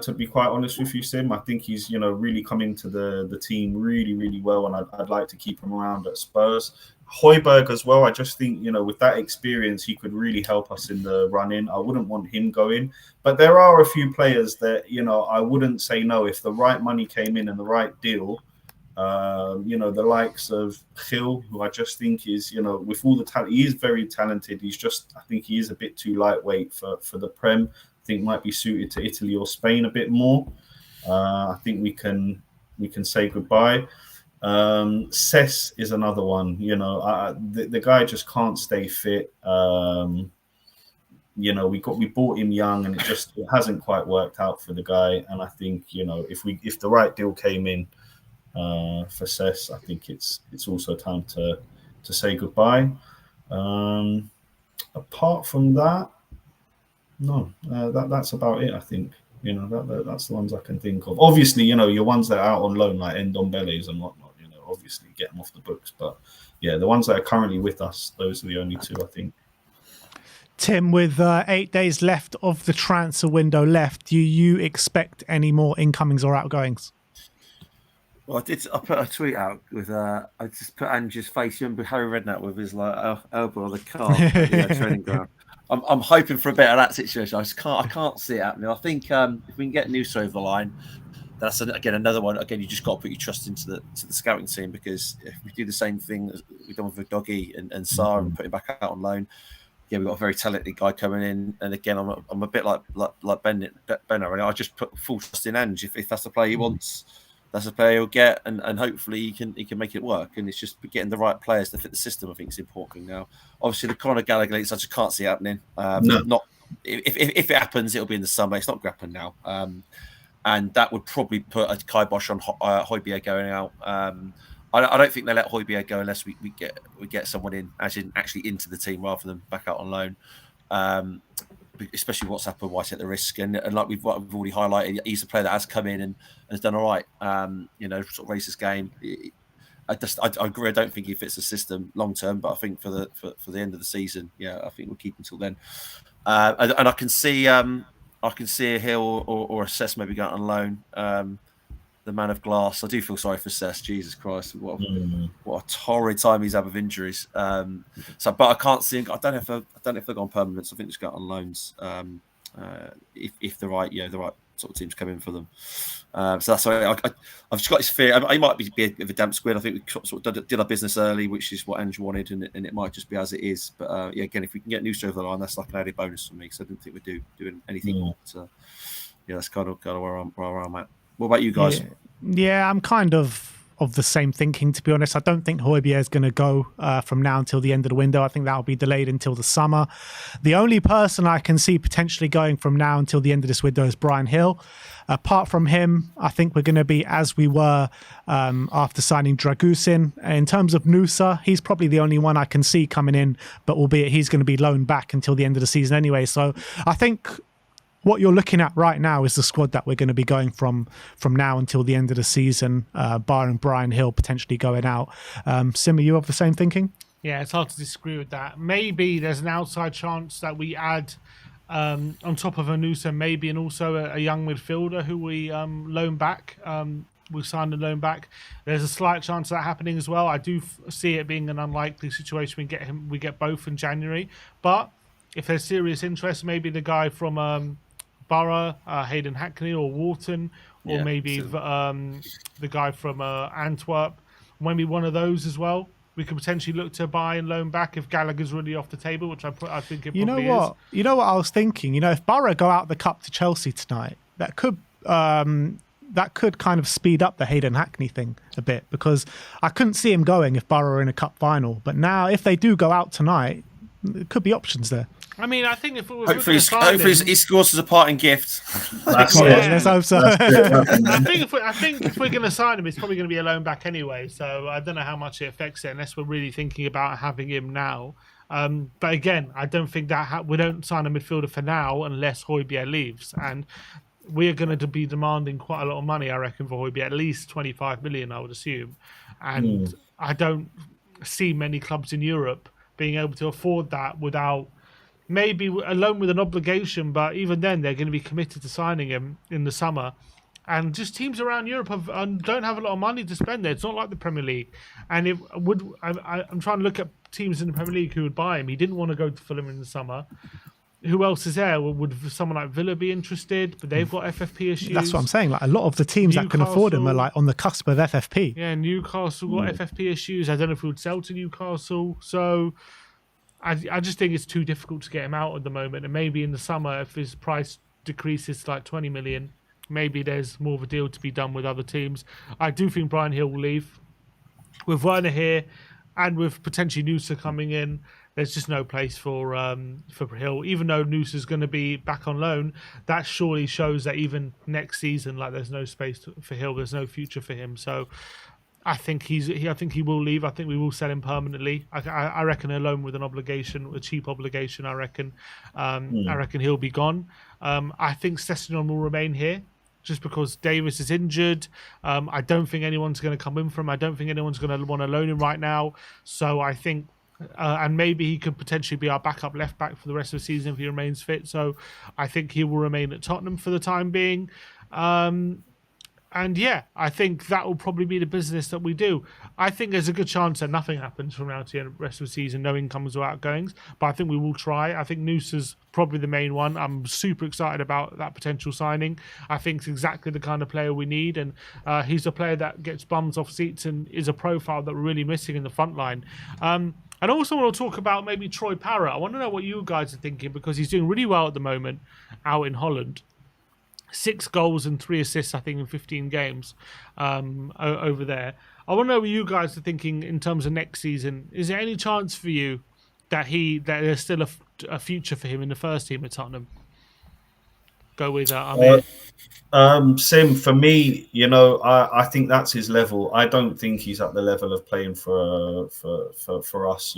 Speaker 2: to be quite honest with you, Sim. I think he's, really come into the team really, really well, and I'd like to keep him around at Spurs. Højbjerg as well, I just think, with that experience, he could really help us in the run-in. I wouldn't want him going. But there are a few players that, I wouldn't say no if the right money came in and the right deal. The likes of Gil, who I just think is, with all the talent, he is very talented. I think he is a bit too lightweight for the Prem. I think might be suited to Italy or Spain a bit more. I think we can say goodbye. Cess is another one. The guy just can't stay fit. We bought him young, and it hasn't quite worked out for the guy. And I think if the right deal came in for Cess, I think it's also time to say goodbye. Apart from that, no, that's about it. I think that's the ones I can think of. Obviously, your ones that are out on loan like Ndombele's and whatnot. Obviously get them off the books, but yeah, the ones that are currently with us, those are the only 2, I think.
Speaker 1: Tim, with 8 days left of the transfer window left, do you expect any more incomings or outgoings?
Speaker 3: Well, I put a tweet out with I just put Ange's face. You remember Harry Redknapp with his elbow on the car at the training ground. I'm hoping for a bit of that situation. I can't see it happening. I think if we can get Nusa over the line, that's again another one. Again, you just got to put your trust into the scouting team, because if we do the same thing as we've done with Doggy and Sarr and put him back out on loan, we've got a very talented guy coming in, and again, I'm a bit like Benno. I just put full trust in Ange. If that's the player he wants, that's the player he'll get, and hopefully he can make it work. And it's just getting the right players to fit the system. I think is the important thing now. Obviously, the Conor Gallagher links, I just can't see happening. Not if it happens, it'll be in the summer. It's not grappling now, and that would probably put a kibosh on Højbjerg going out. I don't think they let Højbjerg go unless we get someone in, as in actually into the team rather than back out on loan. Especially what's happened, why take the risk? And like we've already highlighted, he's a player that has come in and has done all right. Sort of raised his game. I agree. I don't think he fits the system long term, but I think for the end of the season, I think we'll keep until then. And I can see a Hill or a Cess maybe going on loan. The man of glass. I do feel sorry for Cess. Jesus Christ, what a torrid time he's had with injuries. But I can't see him. I don't know if they're gone permanent. So I think just go on loans. If the right sort of teams come in for them. So that's why I've just got this fear. He might be a bit of a damp squid. I think we sort of did our business early, which is what Ange wanted, and it might just be as it is. But again, if we can get Noosa over the line, that's like an added bonus for me. So I didn't think we'd doing anything more. So that's kind of where I'm at. What about you guys?
Speaker 1: Yeah, I'm kind of the same thinking, to be honest. I don't think Højbjerg is going to go from now until the end of the window. I think that will be delayed until the summer. The only person I can see potentially going from now until the end of this window is Bryan Hill. Apart from him, I think we're going to be as we were after signing Dragusin. In terms of Noosa, he's probably the only one I can see coming in, but albeit he's going to be loaned back until the end of the season anyway. So I think what you're looking at right now is the squad that we're going to be going from now until the end of the season, barring Bryan Hill potentially going out. Sim, are you of the same thinking?
Speaker 4: Yeah, it's hard to disagree with that. Maybe there's an outside chance that we add on top of Anusa, maybe, and also a young midfielder who we loan back. We signed a loan back. There's a slight chance of that happening as well. I do see it being an unlikely situation. We get both in January, but if there's serious interest, maybe the guy from Borough, Hayden Hackney or Wharton, or maybe the guy from Antwerp, maybe one of those as well. We could potentially look to buy and loan back if Gallagher's really off the table, which I think it probably is.
Speaker 1: You know what I was thinking? If Borough go out the cup to Chelsea tonight, that could kind of speed up the Hayden Hackney thing a bit, because I couldn't see him going if Borough are in a cup final. But now, if they do go out tonight, there could be options there.
Speaker 4: I mean, I think if
Speaker 3: hopefully he scores as a parting gift.
Speaker 1: Let's hope so.
Speaker 4: I think if we're going to sign him, it's probably going to be a loan back anyway. So I don't know how much it affects it, unless we're really thinking about having him now. But again, I don't think that we don't sign a midfielder for now unless Højbjerg leaves, and we're going to be demanding quite a lot of money, I reckon, for Højbjerg, at least 25 million, I would assume. And I don't see many clubs in Europe being able to afford that without. Maybe alone with an obligation, but even then they're going to be committed to signing him in the summer. And just teams around Europe don't have a lot of money to spend there. It's not like the Premier League. And I'm trying to look at teams in the Premier League who would buy him. He didn't want to go to Fulham in the summer. Who else is there? Would someone like Villa be interested? But they've got FFP issues.
Speaker 1: That's what I'm saying. Like, a lot of the teams that can afford him are like on the cusp of FFP.
Speaker 4: Yeah, Newcastle got FFP issues. I don't know if we would sell to Newcastle. So I just think it's too difficult to get him out at the moment. And maybe in the summer, if his price decreases to like 20 million, maybe there's more of a deal to be done with other teams. I do think Bryan Hill will leave. With Werner here and with potentially Noosa coming in, there's just no place for Hill. Even though Noosa's going to be back on loan, that surely shows that even next season, like, there's no space for Hill. There's no future for him. So I think I think he will leave. I think we will sell him permanently. I reckon a loan with an obligation, a cheap obligation. I reckon he'll be gone. I think Sessegnon will remain here, just because Davis is injured. I don't think anyone's going to come in for him. I don't think anyone's going to want to loan him right now. So I think, and maybe he could potentially be our backup left back for the rest of the season if he remains fit. So I think he will remain at Tottenham for the time being. And yeah, I think that will probably be the business that we do. I think there's a good chance that nothing happens from now to the rest of the season, no incomes or outgoings. But I think we will try. I think Noosa's probably the main one. I'm super excited about that potential signing. I think it's exactly the kind of player we need. And he's a player that gets bums off seats and is a profile that we're really missing in the front line. And I also want to talk about maybe Troy Parrott. I want to know what you guys are thinking because he's doing really well at the moment out in Holland. 6 goals and 3 assists, I think, in 15 games over there. I want to know what you guys are thinking in terms of next season. Is there any chance for you that there's still a future for him in the first team at Tottenham? Go with Amir.
Speaker 2: Sim, for me, I think that's his level. I don't think he's at the level of playing for us.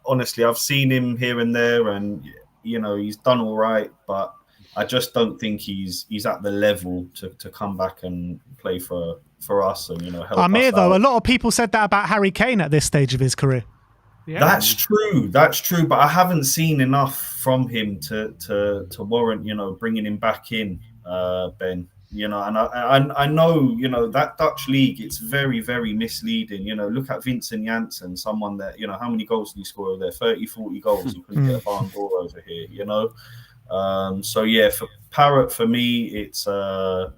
Speaker 2: Honestly, I've seen him here and there, and he's done all right, but I just don't think he's at the level to come back and play for us and help
Speaker 1: Amir,
Speaker 2: us
Speaker 1: though,
Speaker 2: out.
Speaker 1: a lot of people said that about Harry Kane at this stage of his career.
Speaker 4: Yeah.
Speaker 2: That's true, but I haven't seen enough from him to warrant bringing him back in, Ben. And I know that Dutch league, it's very, very misleading. Look at Vincent Janssen, someone that how many goals did he score over there? 30, 40 goals. He couldn't get a Ballon d'Or over here. So yeah, for Parrott, for me, it's a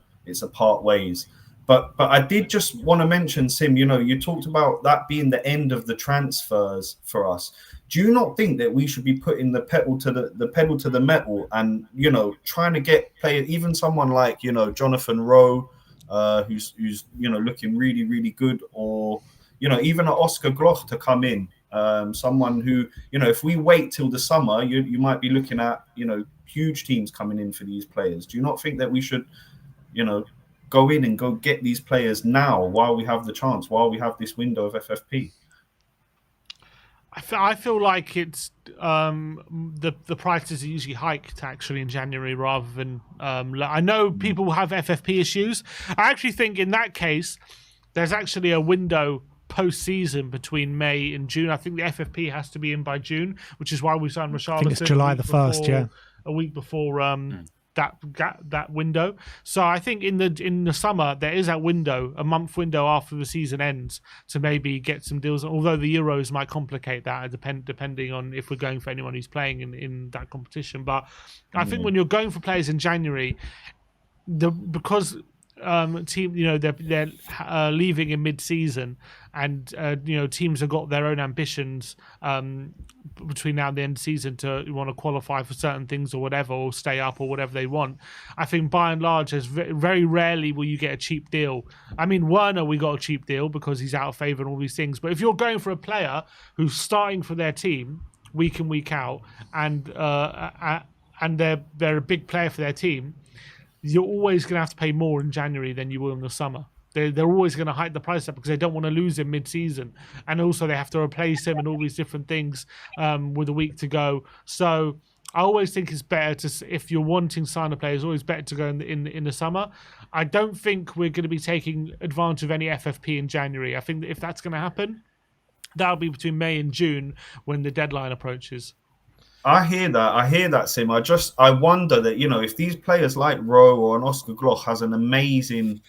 Speaker 2: part ways. But I did just want to mention, Sim, you talked about that being the end of the transfers for us. Do you not think that we should be putting the pedal to the metal and trying to get players, even someone like Jonathan Rowe, who's looking really, really good, or even an Oscar Gloch to come in, someone who if we wait till the summer, you might be looking at huge teams coming in for these players. Do you not think that we should go in and go get these players now while we have the chance, while we have this window of FFP?
Speaker 4: I feel like it's the prices are usually hiked actually in January rather than I know people have FFP issues. I actually think in that case there's actually a window post-season between May and June. I think the FFP has to be in by June, which is why we signed Richarlison.
Speaker 1: I think it's July the 1st, yeah.
Speaker 4: A week before that window. So I think in the summer there is that window, a month window after the season ends, to maybe get some deals. Although the Euros might complicate that, depending on if we're going for anyone who's playing in that competition. But I think when you're going for players in January, because team they're leaving in mid-season, and teams have got their own ambitions between now and the end of the season to want to qualify for certain things or whatever, or stay up or whatever they want. I think by and large there's very rarely will you get a cheap deal. I mean, Werner, we got a cheap deal because he's out of favour and all these things, but if you're going for a player who's starting for their team week in, week out, and they're a big player for their team, you're always going to have to pay more in January than you will in the summer. They're always going to hike the price up because they don't want to lose him mid-season. And also they have to replace him and all these different things with a week to go. So I always think it's better to, if you're wanting to sign a player, it's always better to go in the summer. I don't think we're going to be taking advantage of any FFP in January. I think that if that's going to happen, that'll be between May and June when the deadline approaches.
Speaker 2: I hear that, Sim. I wonder that, if these players like Rowe or an Oscar Gloch has an amazing,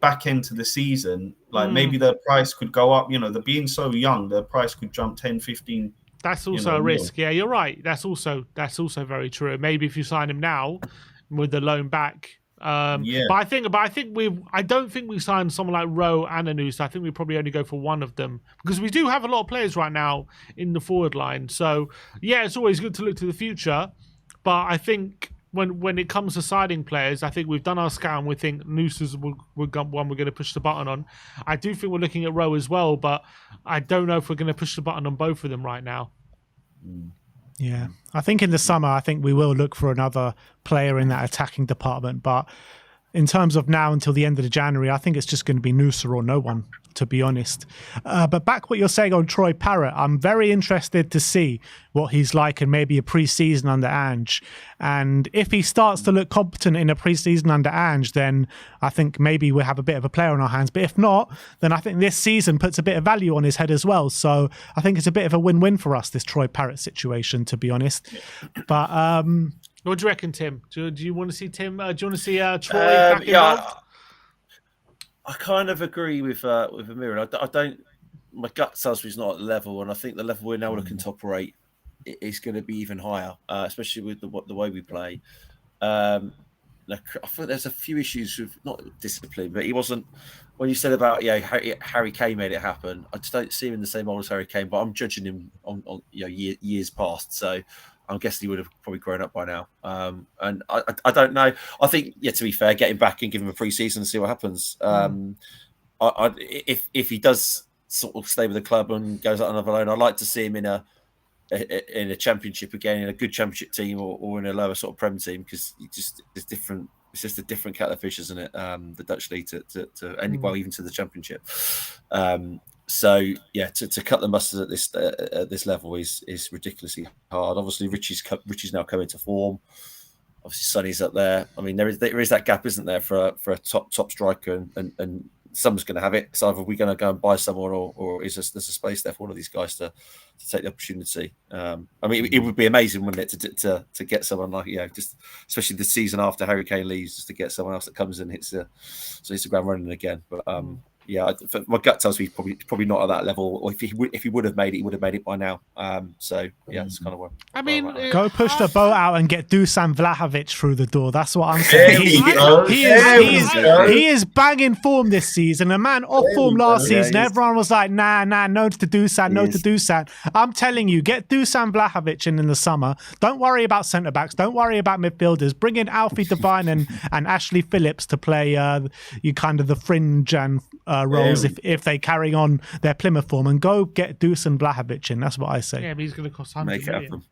Speaker 2: back end to the season, like maybe their price could go up, they're being so young, their price could jump 10, 15.
Speaker 4: That's also a risk. Yeah, you're right. That's also very true. Maybe if you sign him now with the loan back. But I don't think we signed someone like Rowe and Anus. I think we probably only go for one of them because we do have a lot of players right now in the forward line. So yeah, it's always good to look to the future. But I think when it comes to signing players, I think we've done our scout and we think Anus is one we're going to push the button on. I do think we're looking at Rowe as well, but I don't know if we're going to push the button on both of them right now.
Speaker 1: Yeah, I think in the summer, I think we will look for another player in that attacking department. But in terms of now until the end of January, I think it's just going to be Noosa or no one, to be honest. But back what you're saying on Troy Parrott, I'm very interested to see what he's like in maybe a pre-season under Ange. And if he starts to look competent in a pre-season under Ange, then I think maybe we'll have a bit of a player on our hands. But if not, then I think this season puts a bit of value on his head as well. So I think it's a bit of a win-win for us, this Troy Parrott situation, to be honest. But
Speaker 4: what do you reckon, Tim? Do you want to see Tim? Do you want to see Troy back involved?
Speaker 3: I kind of agree with Amir. I don't. My gut tells me he's not at the level, and I think the level we're now looking to operate is going to be even higher, especially with the way we play. I thought there's a few issues with not discipline, but he wasn't. When you said about Harry Kane made it happen, I just don't see him in the same mold as Harry Kane. But I'm judging him on years past, so I'm guessing he would have probably grown up by now. And I don't know. I think to be fair, get him back and give him a pre-season and see what happens. If he does sort of stay with the club and goes out on another loan, I'd like to see him in a championship again, in a good championship team, or in a lower sort of Prem team, because it's different. It's just a different kettle of fish, isn't it? The Dutch league to even to the championship. So to cut the mustard at this level is ridiculously hard. Obviously, Richie's now come into form. Obviously, Sonny's up there. I mean, there is that gap, isn't there, for a top striker, and someone's going to have it. So either we're going to go and buy someone, or there's a space there for all of these guys to take the opportunity. I mean, it would be amazing, wouldn't it, to get someone like, just especially the season after Harry Kane leaves, just to get someone else that comes in and hits the ground running again. But my gut tells me probably not at that level. Or if he would have made it, he would have made it by now. It's kind of where.
Speaker 4: I mean,
Speaker 1: go push the boat out and get Dusan Vlahovic through the door. That's what I'm saying. He is banging form this season. A man off form last season. Everyone was like, nah, no to Dusan, no to Dusan. I'm telling you, get Dusan Vlahovic in the summer. Don't worry about centre backs. Don't worry about midfielders. Bring in Alfie Devine and Ashley Phillips to play you kind of the fringe and roles if they carry on their Plymouth form, and go get Dusan Vlahovic in. That's what I say.
Speaker 4: Yeah, but he's going to cost 100 million.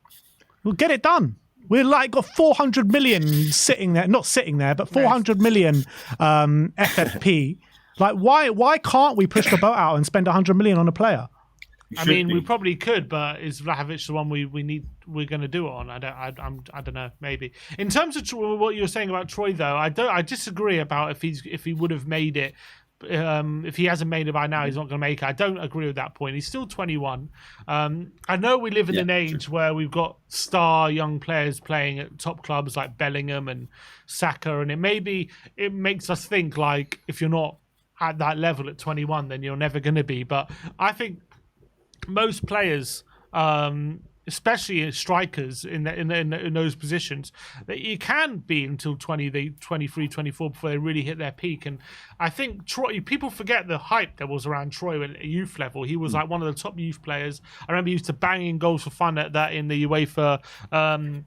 Speaker 1: We'll get it done. We're like got 400 million sitting there, not sitting there, but 400 million FFP. Like, why can't we push the boat out and spend 100 million on a player?
Speaker 4: I mean, we probably could, but is Vlahovic the one we're going to do it on? I don't know. Maybe in terms of what you were saying about Troy, though, I disagree about if he would have made it. If he hasn't made it by now, he's not going to make it. I don't agree with that point. He's still 21. I know we live in an age where we've got star young players playing at top clubs like Bellingham and Saka, and it makes us think like if you're not at that level at 21, then you're never going to be. But I think most players, especially strikers in those positions, that you can be until 23, 24 before they really hit their peak. And I think Troy, people forget the hype that was around Troy at a youth level. He was like one of the top youth players. I remember he used to bang in goals for fun at that in the UEFA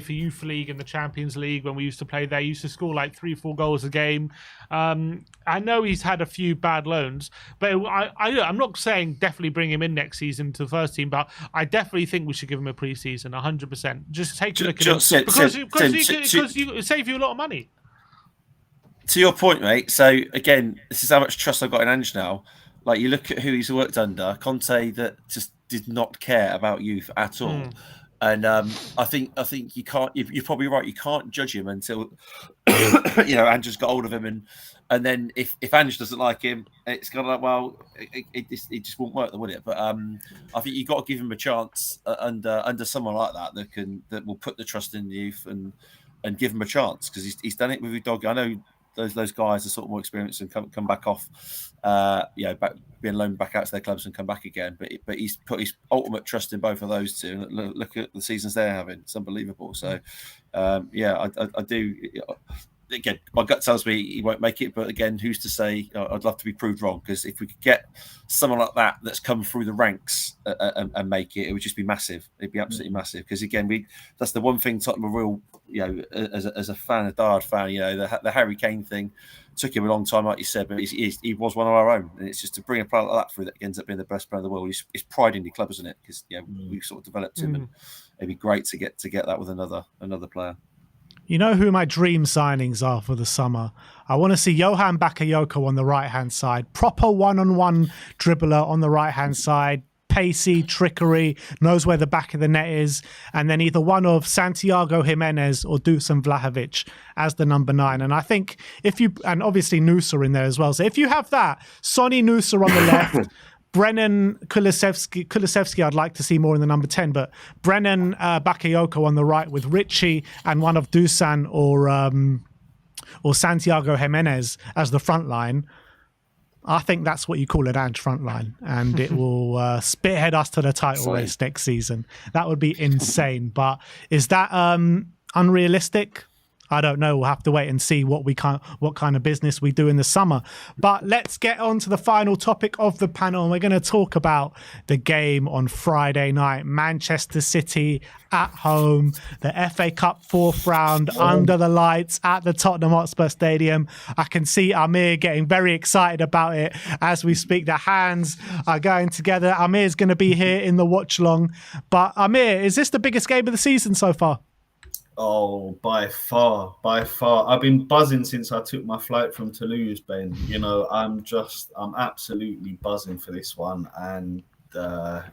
Speaker 4: Youth League and the Champions League when we used to play there. He used to score like 3-4 goals a game. I know he's had a few bad loans, but I'm not saying definitely bring him in next season to the first team, but I definitely think we should give him a pre-season, 100%. Just take a look at him because it save you a lot of money.
Speaker 3: To your point, mate. So again, this is how much trust I've got in Ange now. Like, you look at who he's worked under, Conte, that just did not care about youth at all. And I think you can't. You're probably right. You can't judge him until Ange's got hold of him, and then if Ange doesn't like him, it's kind of like, it just won't work, would it? But I think you've got to give him a chance under someone like that will put the trust in the youth and give him a chance, because he's done it with Udogie. I know those guys are sort of more experienced and come back off, being loaned back out to their clubs and come back again. But he's put his ultimate trust in both of those two. And look at the seasons they're having; it's unbelievable. So, I do. Again, my gut tells me he won't make it, but again, who's to say? I'd love to be proved wrong, because if we could get someone like that that's come through the ranks and make it, it would just be massive. It'd be absolutely massive, because again, that's the one thing Tottenham are real, as a fan, a diehard fan, the Harry Kane thing took him a long time, like you said, but he was one of our own, and it's just to bring a player like that through that ends up being the best player in the world. It's pride in the club, isn't it? Because we sort of developed him, and it'd be great to get that with another player.
Speaker 1: You know who my dream signings are for the summer? I want to see Johan Bakayoko on the right-hand side. Proper one-on-one dribbler on the right-hand side. Pacey, trickery, knows where the back of the net is. And then either one of Santiago Jimenez or Dusan Vlahovic as the number 9. And I think and obviously Noosa in there as well. So if you have that, Sonny Noosa on the left, Brennan Kulusevski, I'd like to see more in the number 10, but Brennan Bakayoko on the right with Richie and one of Dusan or Santiago Jimenez as the front line. I think that's what you call an Ange front line, and it will spearhead us to the title race next season. That would be insane. But is that unrealistic? I don't know. We'll have to wait and see what kind of business we do in the summer. But let's get on to the final topic of the panel. And we're going to talk about the game on Friday night. Manchester City at home, the FA Cup fourth round under the lights at the Tottenham Hotspur Stadium. I can see Amir getting very excited about it as we speak. The hands are going together. Amir's going to be here in the watch long. But Amir, is this the biggest game of the season so far?
Speaker 2: Oh, by far. I've been buzzing since I took my flight from Toulouse, Ben. You know, I'm absolutely buzzing for this one. And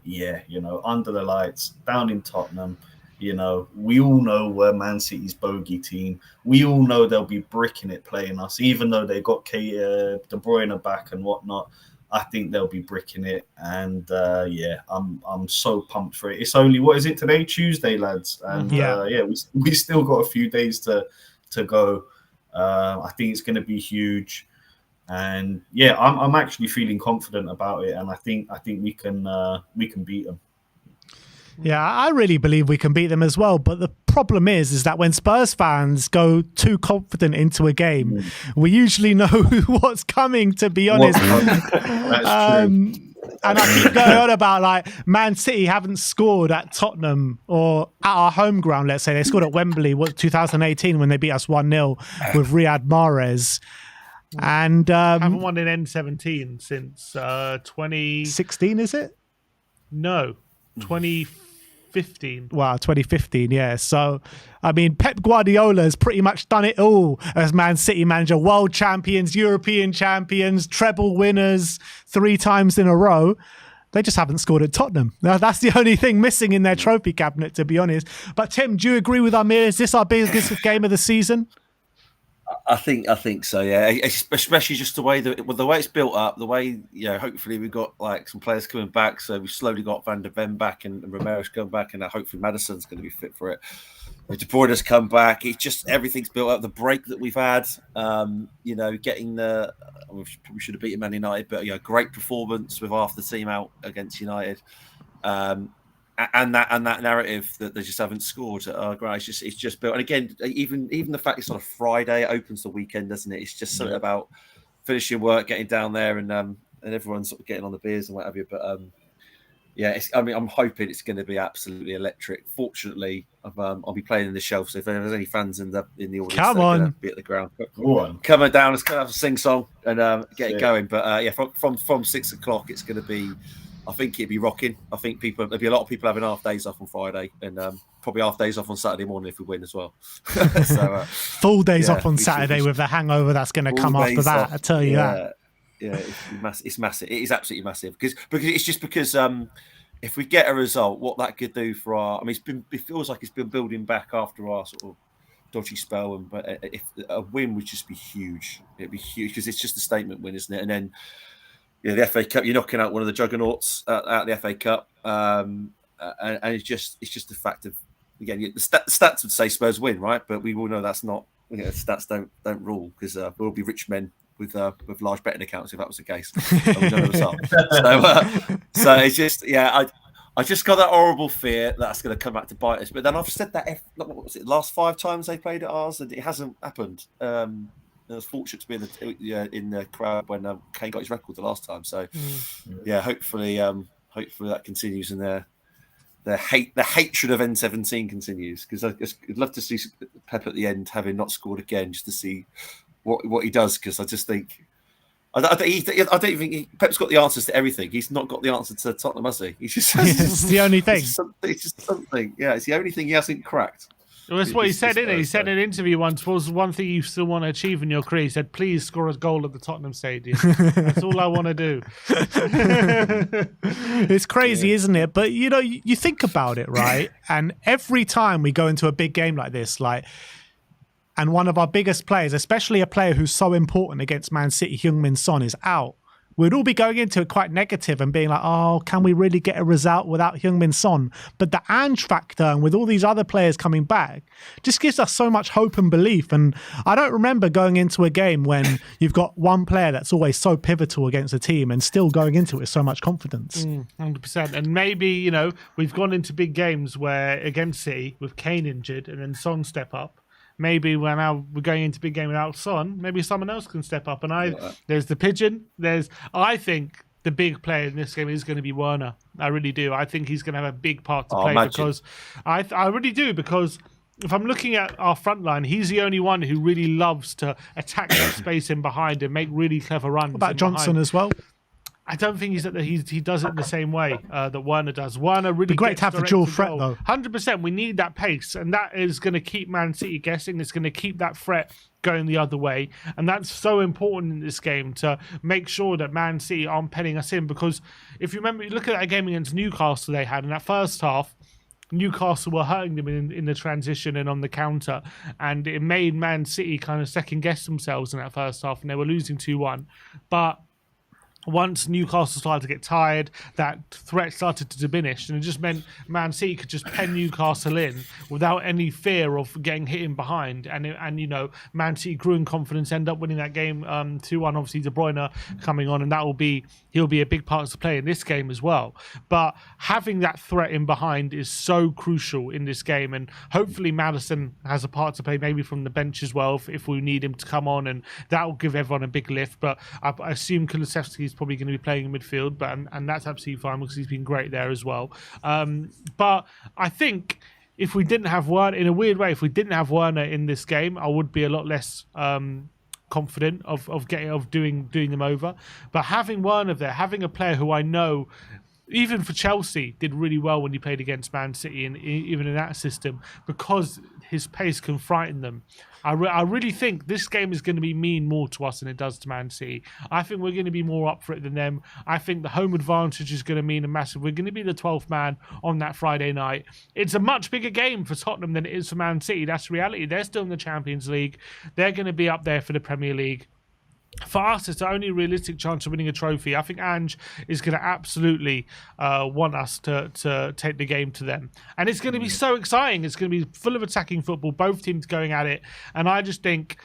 Speaker 2: you know, under the lights, down in Tottenham, you know, we all know we're Man City's bogey team. We all know they'll be bricking it playing us, even though they got De Bruyne back and whatnot. I think they'll be bricking it, and I'm so pumped for it. It's only, what is it today? Tuesday, lads, and we still got a few days to go. I think it's going to be huge, and I'm actually feeling confident about it, and I think we can beat them.
Speaker 1: Yeah, I really believe we can beat them as well. But the problem is that when Spurs fans go too confident into a game, we usually know what's coming, to be honest.
Speaker 2: That's true.
Speaker 1: And I keep going on about, like, Man City haven't scored at Tottenham or at our home ground, let's say. They scored at Wembley, 2018, when they beat us 1-0 with Riyad Mahrez. And
Speaker 4: haven't won in N17 since
Speaker 1: 2016, is it?
Speaker 4: No, 2015.
Speaker 1: Wow, 2015, yeah. So, I mean, Pep Guardiola has pretty much done it all as Man City manager. World champions, European champions, treble winners 3 times in a row. They just haven't scored at Tottenham. Now, that's the only thing missing in their trophy cabinet, to be honest. But Tim, do you agree with Amir? Is this our biggest game of the season?
Speaker 3: I think so, yeah. Especially just the way it's built up, the way, you know, hopefully we've got like some players coming back. So we've slowly got Van der Ven back and Ramirez coming back, and hopefully Maddison's going to be fit for it. De Bruyne's come back. It's just everything's built up. The break that we've had, you know, getting we probably should have beaten Man United, but great performance with half the team out against United. And that narrative that they just haven't scored. It's just built. And again, even the fact it's on a Friday, it opens the weekend, doesn't it? It's just something about finishing work, getting down there, and everyone's sort of getting on the beers and what have you. But I'm hoping it's going to be absolutely electric. Fortunately, I'll be playing in the shelf, so if there's any fans in the audience,
Speaker 1: come on,
Speaker 3: be at the ground. Come on down. Let's go have a sing song and get it going. But from 6 o'clock, it's going to be. I think it'd be rocking. I think there'll be a lot of people having half days off on Friday, and probably half days off on Saturday morning if we win as well. So
Speaker 1: full days off on Saturday with the hangover that's going to come after that. Off. I tell you that. Yeah, it's massive. It is absolutely massive because if we get a result, what that could do for our. I mean, it feels like it's been building back after our sort of dodgy spell, but if a win would just be huge. It'd be huge because it's just a statement win, isn't it? And then. Yeah, the FA Cup. You're knocking out one of the juggernauts out the FA Cup, and it's just the fact of again the stats would say Spurs win, right? But we all know that's not. Stats don't rule because we'll be rich men with large betting accounts if that was the case. So it's just I just got that horrible fear that's going to come back to bite us. But then I've said that what was it? Last 5 times they played at ours, and it hasn't happened. I was fortunate to be in the crowd when Kane got his record the last time. So, hopefully that continues and the hatred of N17 continues because I'd love to see Pep at the end having not scored again just to see what he does because I just think I don't think Pep's got the answers to everything. He's not got the answer to Tottenham, has he? He's just it's the only thing.
Speaker 3: It's just something. Yeah, it's the only thing he hasn't cracked.
Speaker 4: Well, that's what he said, isn't it? He said in an interview once, was one thing you still want to achieve in your career. He said, please score a goal at the Tottenham Stadium. That's all I want to do.
Speaker 1: It's crazy, isn't it? But, you think about it, right? And every time we go into a big game like this, and one of our biggest players, especially a player who's so important against Man City, Heung-min Son, is out, we'd all be going into it quite negative and being like, oh, can we really get a result without Heung-min Son? But the Ange factor and with all these other players coming back just gives us so much hope and belief. And I don't remember going into a game when you've got one player that's always so pivotal against a team and still going into it with so much confidence.
Speaker 4: 100%. And maybe, we've gone into big games where against City with Kane injured and then Son step up. maybe when now we're going into big game without Son, maybe someone else can step up. And there's the pigeon. I think the big player in this game is going to be Werner. I really do. I think he's going to have a big part to play because I really do, because if I'm looking at our front line, he's the only one who really loves to attack that space in behind and make really clever runs.
Speaker 1: What about Johnson as well?
Speaker 4: I don't think he does it in the same way that Werner does. Werner really
Speaker 1: be great to have the dual threat, though.
Speaker 4: 100%. We need that pace, and that is going to keep Man City guessing. It's going to keep that threat going the other way, and that's so important in this game to make sure that Man City aren't penning us in. Because if you remember, you look at that game against Newcastle they had in that first half. Newcastle were hurting them in the transition and on the counter, and it made Man City kind of second guess themselves in that first half, and they were losing 2-1. But once Newcastle started to get tired, that threat started to diminish, and it just meant Man City could just pen Newcastle in without any fear of getting hit in behind. And you know, Man City grew in confidence, end up winning that game 2-1. Obviously, De Bruyne coming on, and he'll be a big part to play in this game as well. But having that threat in behind is so crucial in this game, and hopefully Maddison has a part to play, maybe from the bench as well, if we need him to come on, and that will give everyone a big lift. But I assume Kulusevski is probably going to be playing in midfield, and that's absolutely fine because he's been great there as well. But I think if we didn't have Werner, in a weird way, if we didn't have Werner in this game, I would be a lot less confident of doing them over. But having Werner there, having a player who I know, even for Chelsea, did really well when he played against Man City, and even in that system, because his pace can frighten them. I really think this game is going to mean more to us than it does to Man City. I think we're going to be more up for it than them. I think the home advantage is going to mean a massive. We're going to be the 12th man on that Friday night. It's a much bigger game for Tottenham than it is for Man City. That's reality. They're still in the Champions League. They're going to be up there for the Premier League. For us, it's the only realistic chance of winning a trophy. I think Ange is going to absolutely want us to take the game to them. And it's going to be so exciting. It's going to be full of attacking football, both teams going at it. And I just think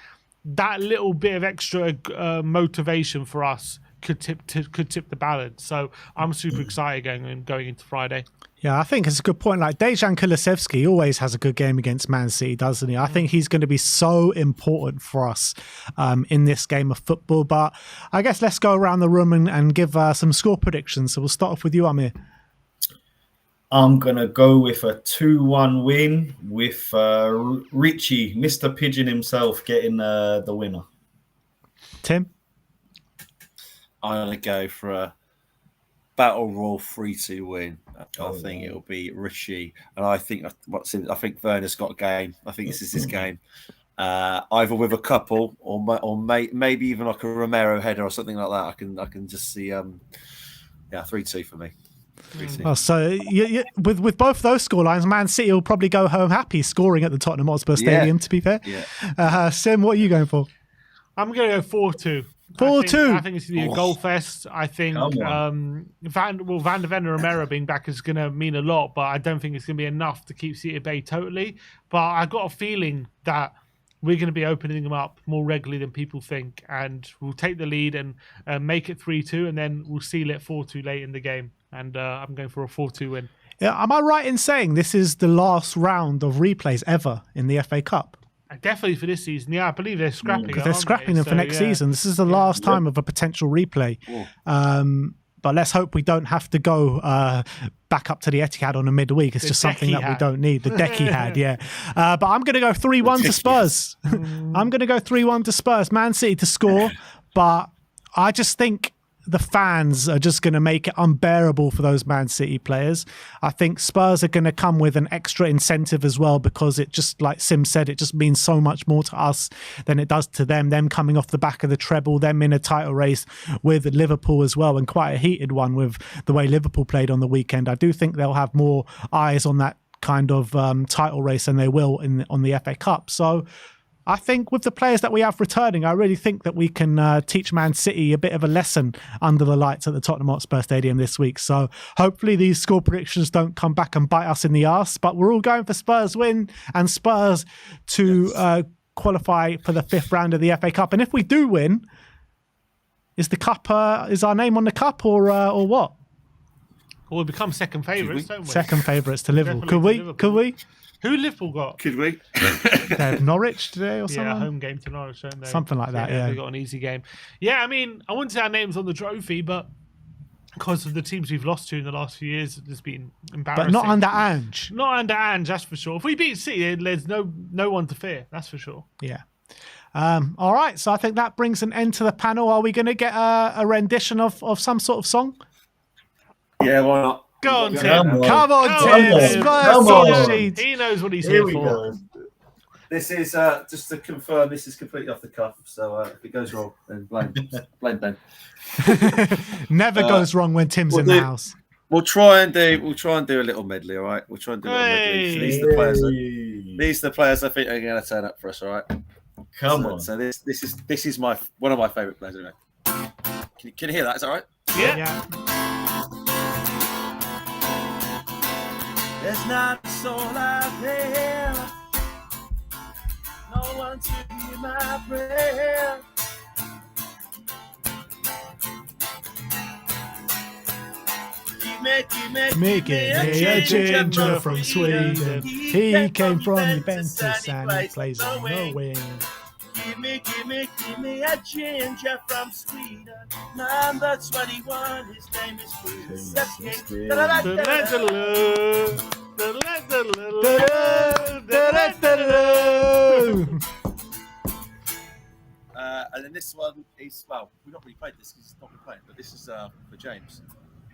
Speaker 4: that little bit of extra motivation for us could tip the balance. So I'm super excited going into Friday.
Speaker 1: Yeah, I think it's a good point. Like Dejan Kulusevski always has a good game against Man City, doesn't he? I think he's going to be so important for us in this game of football. But I guess let's go around the room and give some score predictions. So we'll start off with you, Amir.
Speaker 2: I'm going to go with a 2-1 win with Richie, Mr. Pigeon himself, getting the winner.
Speaker 1: Tim?
Speaker 2: I'm
Speaker 3: going to go for a Battle Royal 3-2 win. I think it'll be Richie, and I think Werner's got a game. I think this is his game, either with a couple or maybe even like a Romero header or something like that. I can just see 3-2 for me. 3-2.
Speaker 1: Oh, so with both those scorelines, Man City will probably go home happy scoring at the Tottenham Hotspur Stadium. To be fair, Sim, what are you going for?
Speaker 4: I'm going to go 4-2.
Speaker 1: 4-2.
Speaker 4: I think it's going to be a goal fest. I think Van de Ven and Romero being back is going to mean a lot, but I don't think it's going to be enough to keep City at bay totally. But I've got a feeling that we're going to be opening them up more regularly than people think, and we'll take the lead and make it 3-2, and then we'll seal it 4-2 late in the game. And I'm going for a 4-2 win.
Speaker 1: Yeah, am I right in saying this is the last round of replays ever in the FA Cup?
Speaker 4: Definitely for this season. Yeah, I believe they're scrapping.
Speaker 1: Because they're scrapping them for next season. This is the last time of a potential replay. But let's hope we don't have to go back up to the Etihad on a midweek. It's just something that we don't need. The deck he had, yeah. But I'm going to go 3-1 to Spurs. I'm going to go 3-1 to Spurs. Man City to score. But I just think the fans are just going to make it unbearable for those Man City players. I think Spurs are going to come with an extra incentive as well, because it just, like Sim said, it just means so much more to us than it does to them. Them coming off the back of the treble, them in a title race with Liverpool as well, and quite a heated one with the way Liverpool played on the weekend. I do think they'll have more eyes on that kind of title race than they will on the FA Cup. So I think with the players that we have returning, I really think that we can teach Man City a bit of a lesson under the lights at the Tottenham Hotspur Stadium this week. So hopefully these score predictions don't come back and bite us in the arse, but we're all going for Spurs win and Spurs to qualify for the 5th round of the FA Cup. And if we do win, is the cup is our name on the cup or what?
Speaker 4: We'll become second favourites, don't we?
Speaker 1: Second favourites to Liverpool.
Speaker 4: Definitely
Speaker 1: Could we?
Speaker 4: Who Liverpool got?
Speaker 3: Could we?
Speaker 1: They have Norwich today or something?
Speaker 4: Yeah, home game to Norwich, don't they?
Speaker 1: Something like that, yeah.
Speaker 4: They got an easy game. Yeah, I mean, I wouldn't say our name's on the trophy, but because of the teams we've lost to in the last few years, it's been embarrassing.
Speaker 1: But not under Ange.
Speaker 4: Not under Ange, that's for sure. If we beat City, there's no one to fear, that's for sure.
Speaker 1: Yeah. All right, so I think that brings an end to the panel. Are we going to get a rendition of some sort of song?
Speaker 3: Yeah, why not?
Speaker 4: Go on, Tim.
Speaker 1: Come on, Tim.
Speaker 2: Come on.
Speaker 4: He knows what he's here for.
Speaker 2: Go.
Speaker 3: This is just to confirm. This is completely off the cuff. So if it goes wrong, then blame Ben.
Speaker 1: Never goes wrong when Tim's in the house.
Speaker 3: We'll try and do a little medley. All right, we'll try and do a little medley. So these are the players. These are the players I think are going to turn up for us. All right.
Speaker 2: Come on.
Speaker 3: So this is one of my favourite players. Anyway. Can you hear that? Is that all right?
Speaker 4: Yeah.
Speaker 3: There's not a soul out there, no one to hear my prayer.
Speaker 1: Making me a ginger from Sweden. He came from Juventus and he plays on the wing.
Speaker 3: Give me a ginger from Sweden. Number 21, his name is Sweden. And then this one is, well, we've not really played this because it's not been played, but this is for James.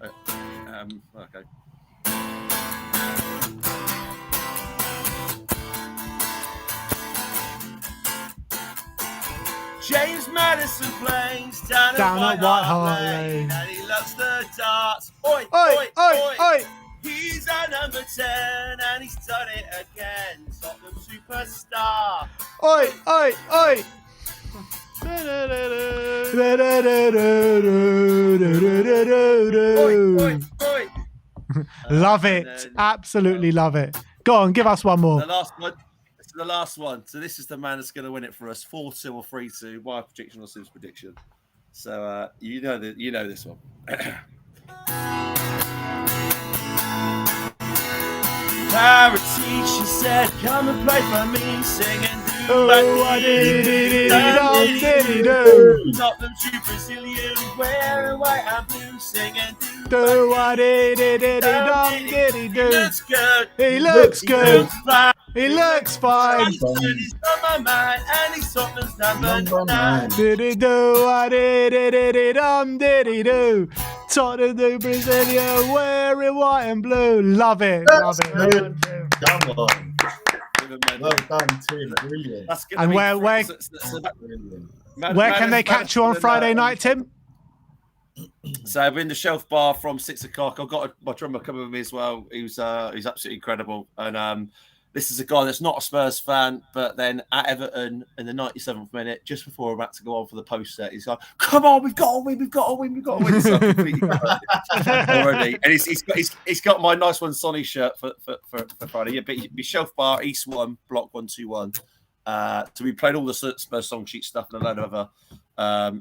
Speaker 3: Okay. James Madison plays down at White Hart Lane, and he loves the darts. Oi, oi, oi, oi! He's a number 10, and he's done it again. Tottenham superstar.
Speaker 1: Oi, oi, oi! Love it. Absolutely love it. Go on, give us one more.
Speaker 3: The last one. This is the last one. So this is the man that's going to win it for us. 4-2 or 3-2. My prediction or Sim's prediction. So you know this one. Parity, she said, come and play for me, sing and do. Tottenham to Brazilian, wearing white and blue, sing and do.
Speaker 1: He looks good. He looks fine.
Speaker 3: He's on my mind, and he's Tottenham's number 9.
Speaker 1: Diddy-do. Tottenham to Brazilian, wearing white and blue. Love it. Love it.
Speaker 2: Come on. Well done, Tim. Brilliant.
Speaker 1: And where can they catch you on Friday night, Tim?
Speaker 3: So I've been in the Shelf Bar from 6 o'clock. I've got my drummer coming with me as well. He's absolutely incredible. And this is a guy that's not a Spurs fan, but then at Everton in the 97th minute, just before we're about to go on for the post set, he's like, "Come on, we've got to win." So I'm completely already, and he's got my nice one, Sonny shirt for Friday. Yeah, but be Shelf Bar, East 1, Block 121. So we played all the Spurs song sheet stuff and a load of other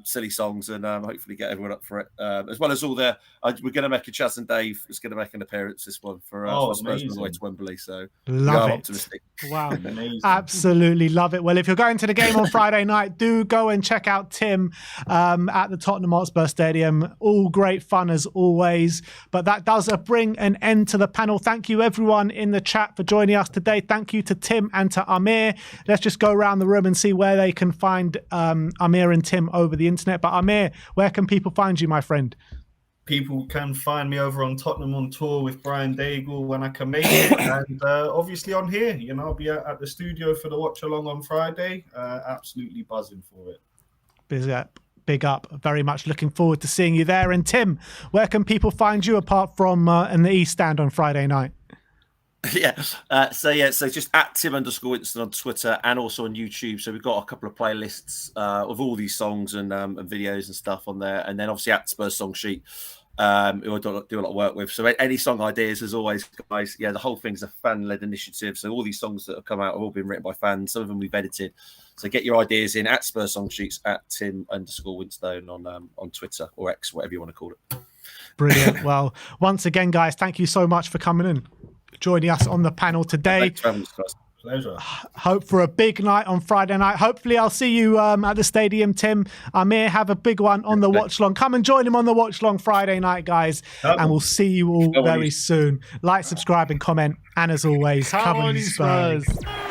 Speaker 3: silly songs, and hopefully get everyone up for it, as well as all the. We're going to make Chaz and Dave is going to make an appearance this one for Spurs on the way to Wembley. So
Speaker 1: love it.
Speaker 3: Optimistic.
Speaker 1: Wow, absolutely love it. Well, if you're going to the game on Friday night, do go and check out Tim at the Tottenham Hotspur Stadium. All great fun as always. But that does bring an end to the panel. Thank you everyone in the chat for joining us today. Thank you to Tim and to Amir. Let's just go around the room and see where they can find Amir and Tim over the internet. But Amir, where can people find you, my friend?
Speaker 2: People can find me over on Tottenham on Tour with Brian Daigle when I can make it, and obviously on here. You know, I'll be at the studio for the watch along on Friday. Absolutely buzzing for it. Big up. Very much looking forward to seeing you there. And Tim, where can people find you apart from in the East Stand on Friday night?
Speaker 3: So just at Tim_Winston on Twitter and also on YouTube. So we've got a couple of playlists of all these songs and videos and stuff on there, and then obviously at Spurs Song Sheet, who I do a lot of work with. So any song ideas, as always, guys. Yeah, the whole thing's a fan-led initiative. So all these songs that have come out have all been written by fans. Some of them we've edited. So get your ideas in at Spurs Song Sheets at Tim_Winston on Twitter or X, whatever you want to call it.
Speaker 1: Brilliant. Well, once again, guys, thank you so much for coming in, joining us on the panel today.
Speaker 3: Thanks for having us, guys.
Speaker 2: Pleasure.
Speaker 1: Hope for a big night on Friday night. Hopefully, I'll see you at the stadium, Tim. Amir, have a big one on the watch long. Come and join him on the watch long Friday night, guys. And we'll see you all very soon. Like, subscribe, and comment. And as always,
Speaker 4: Come on, you
Speaker 1: Spurs.
Speaker 4: Spurs.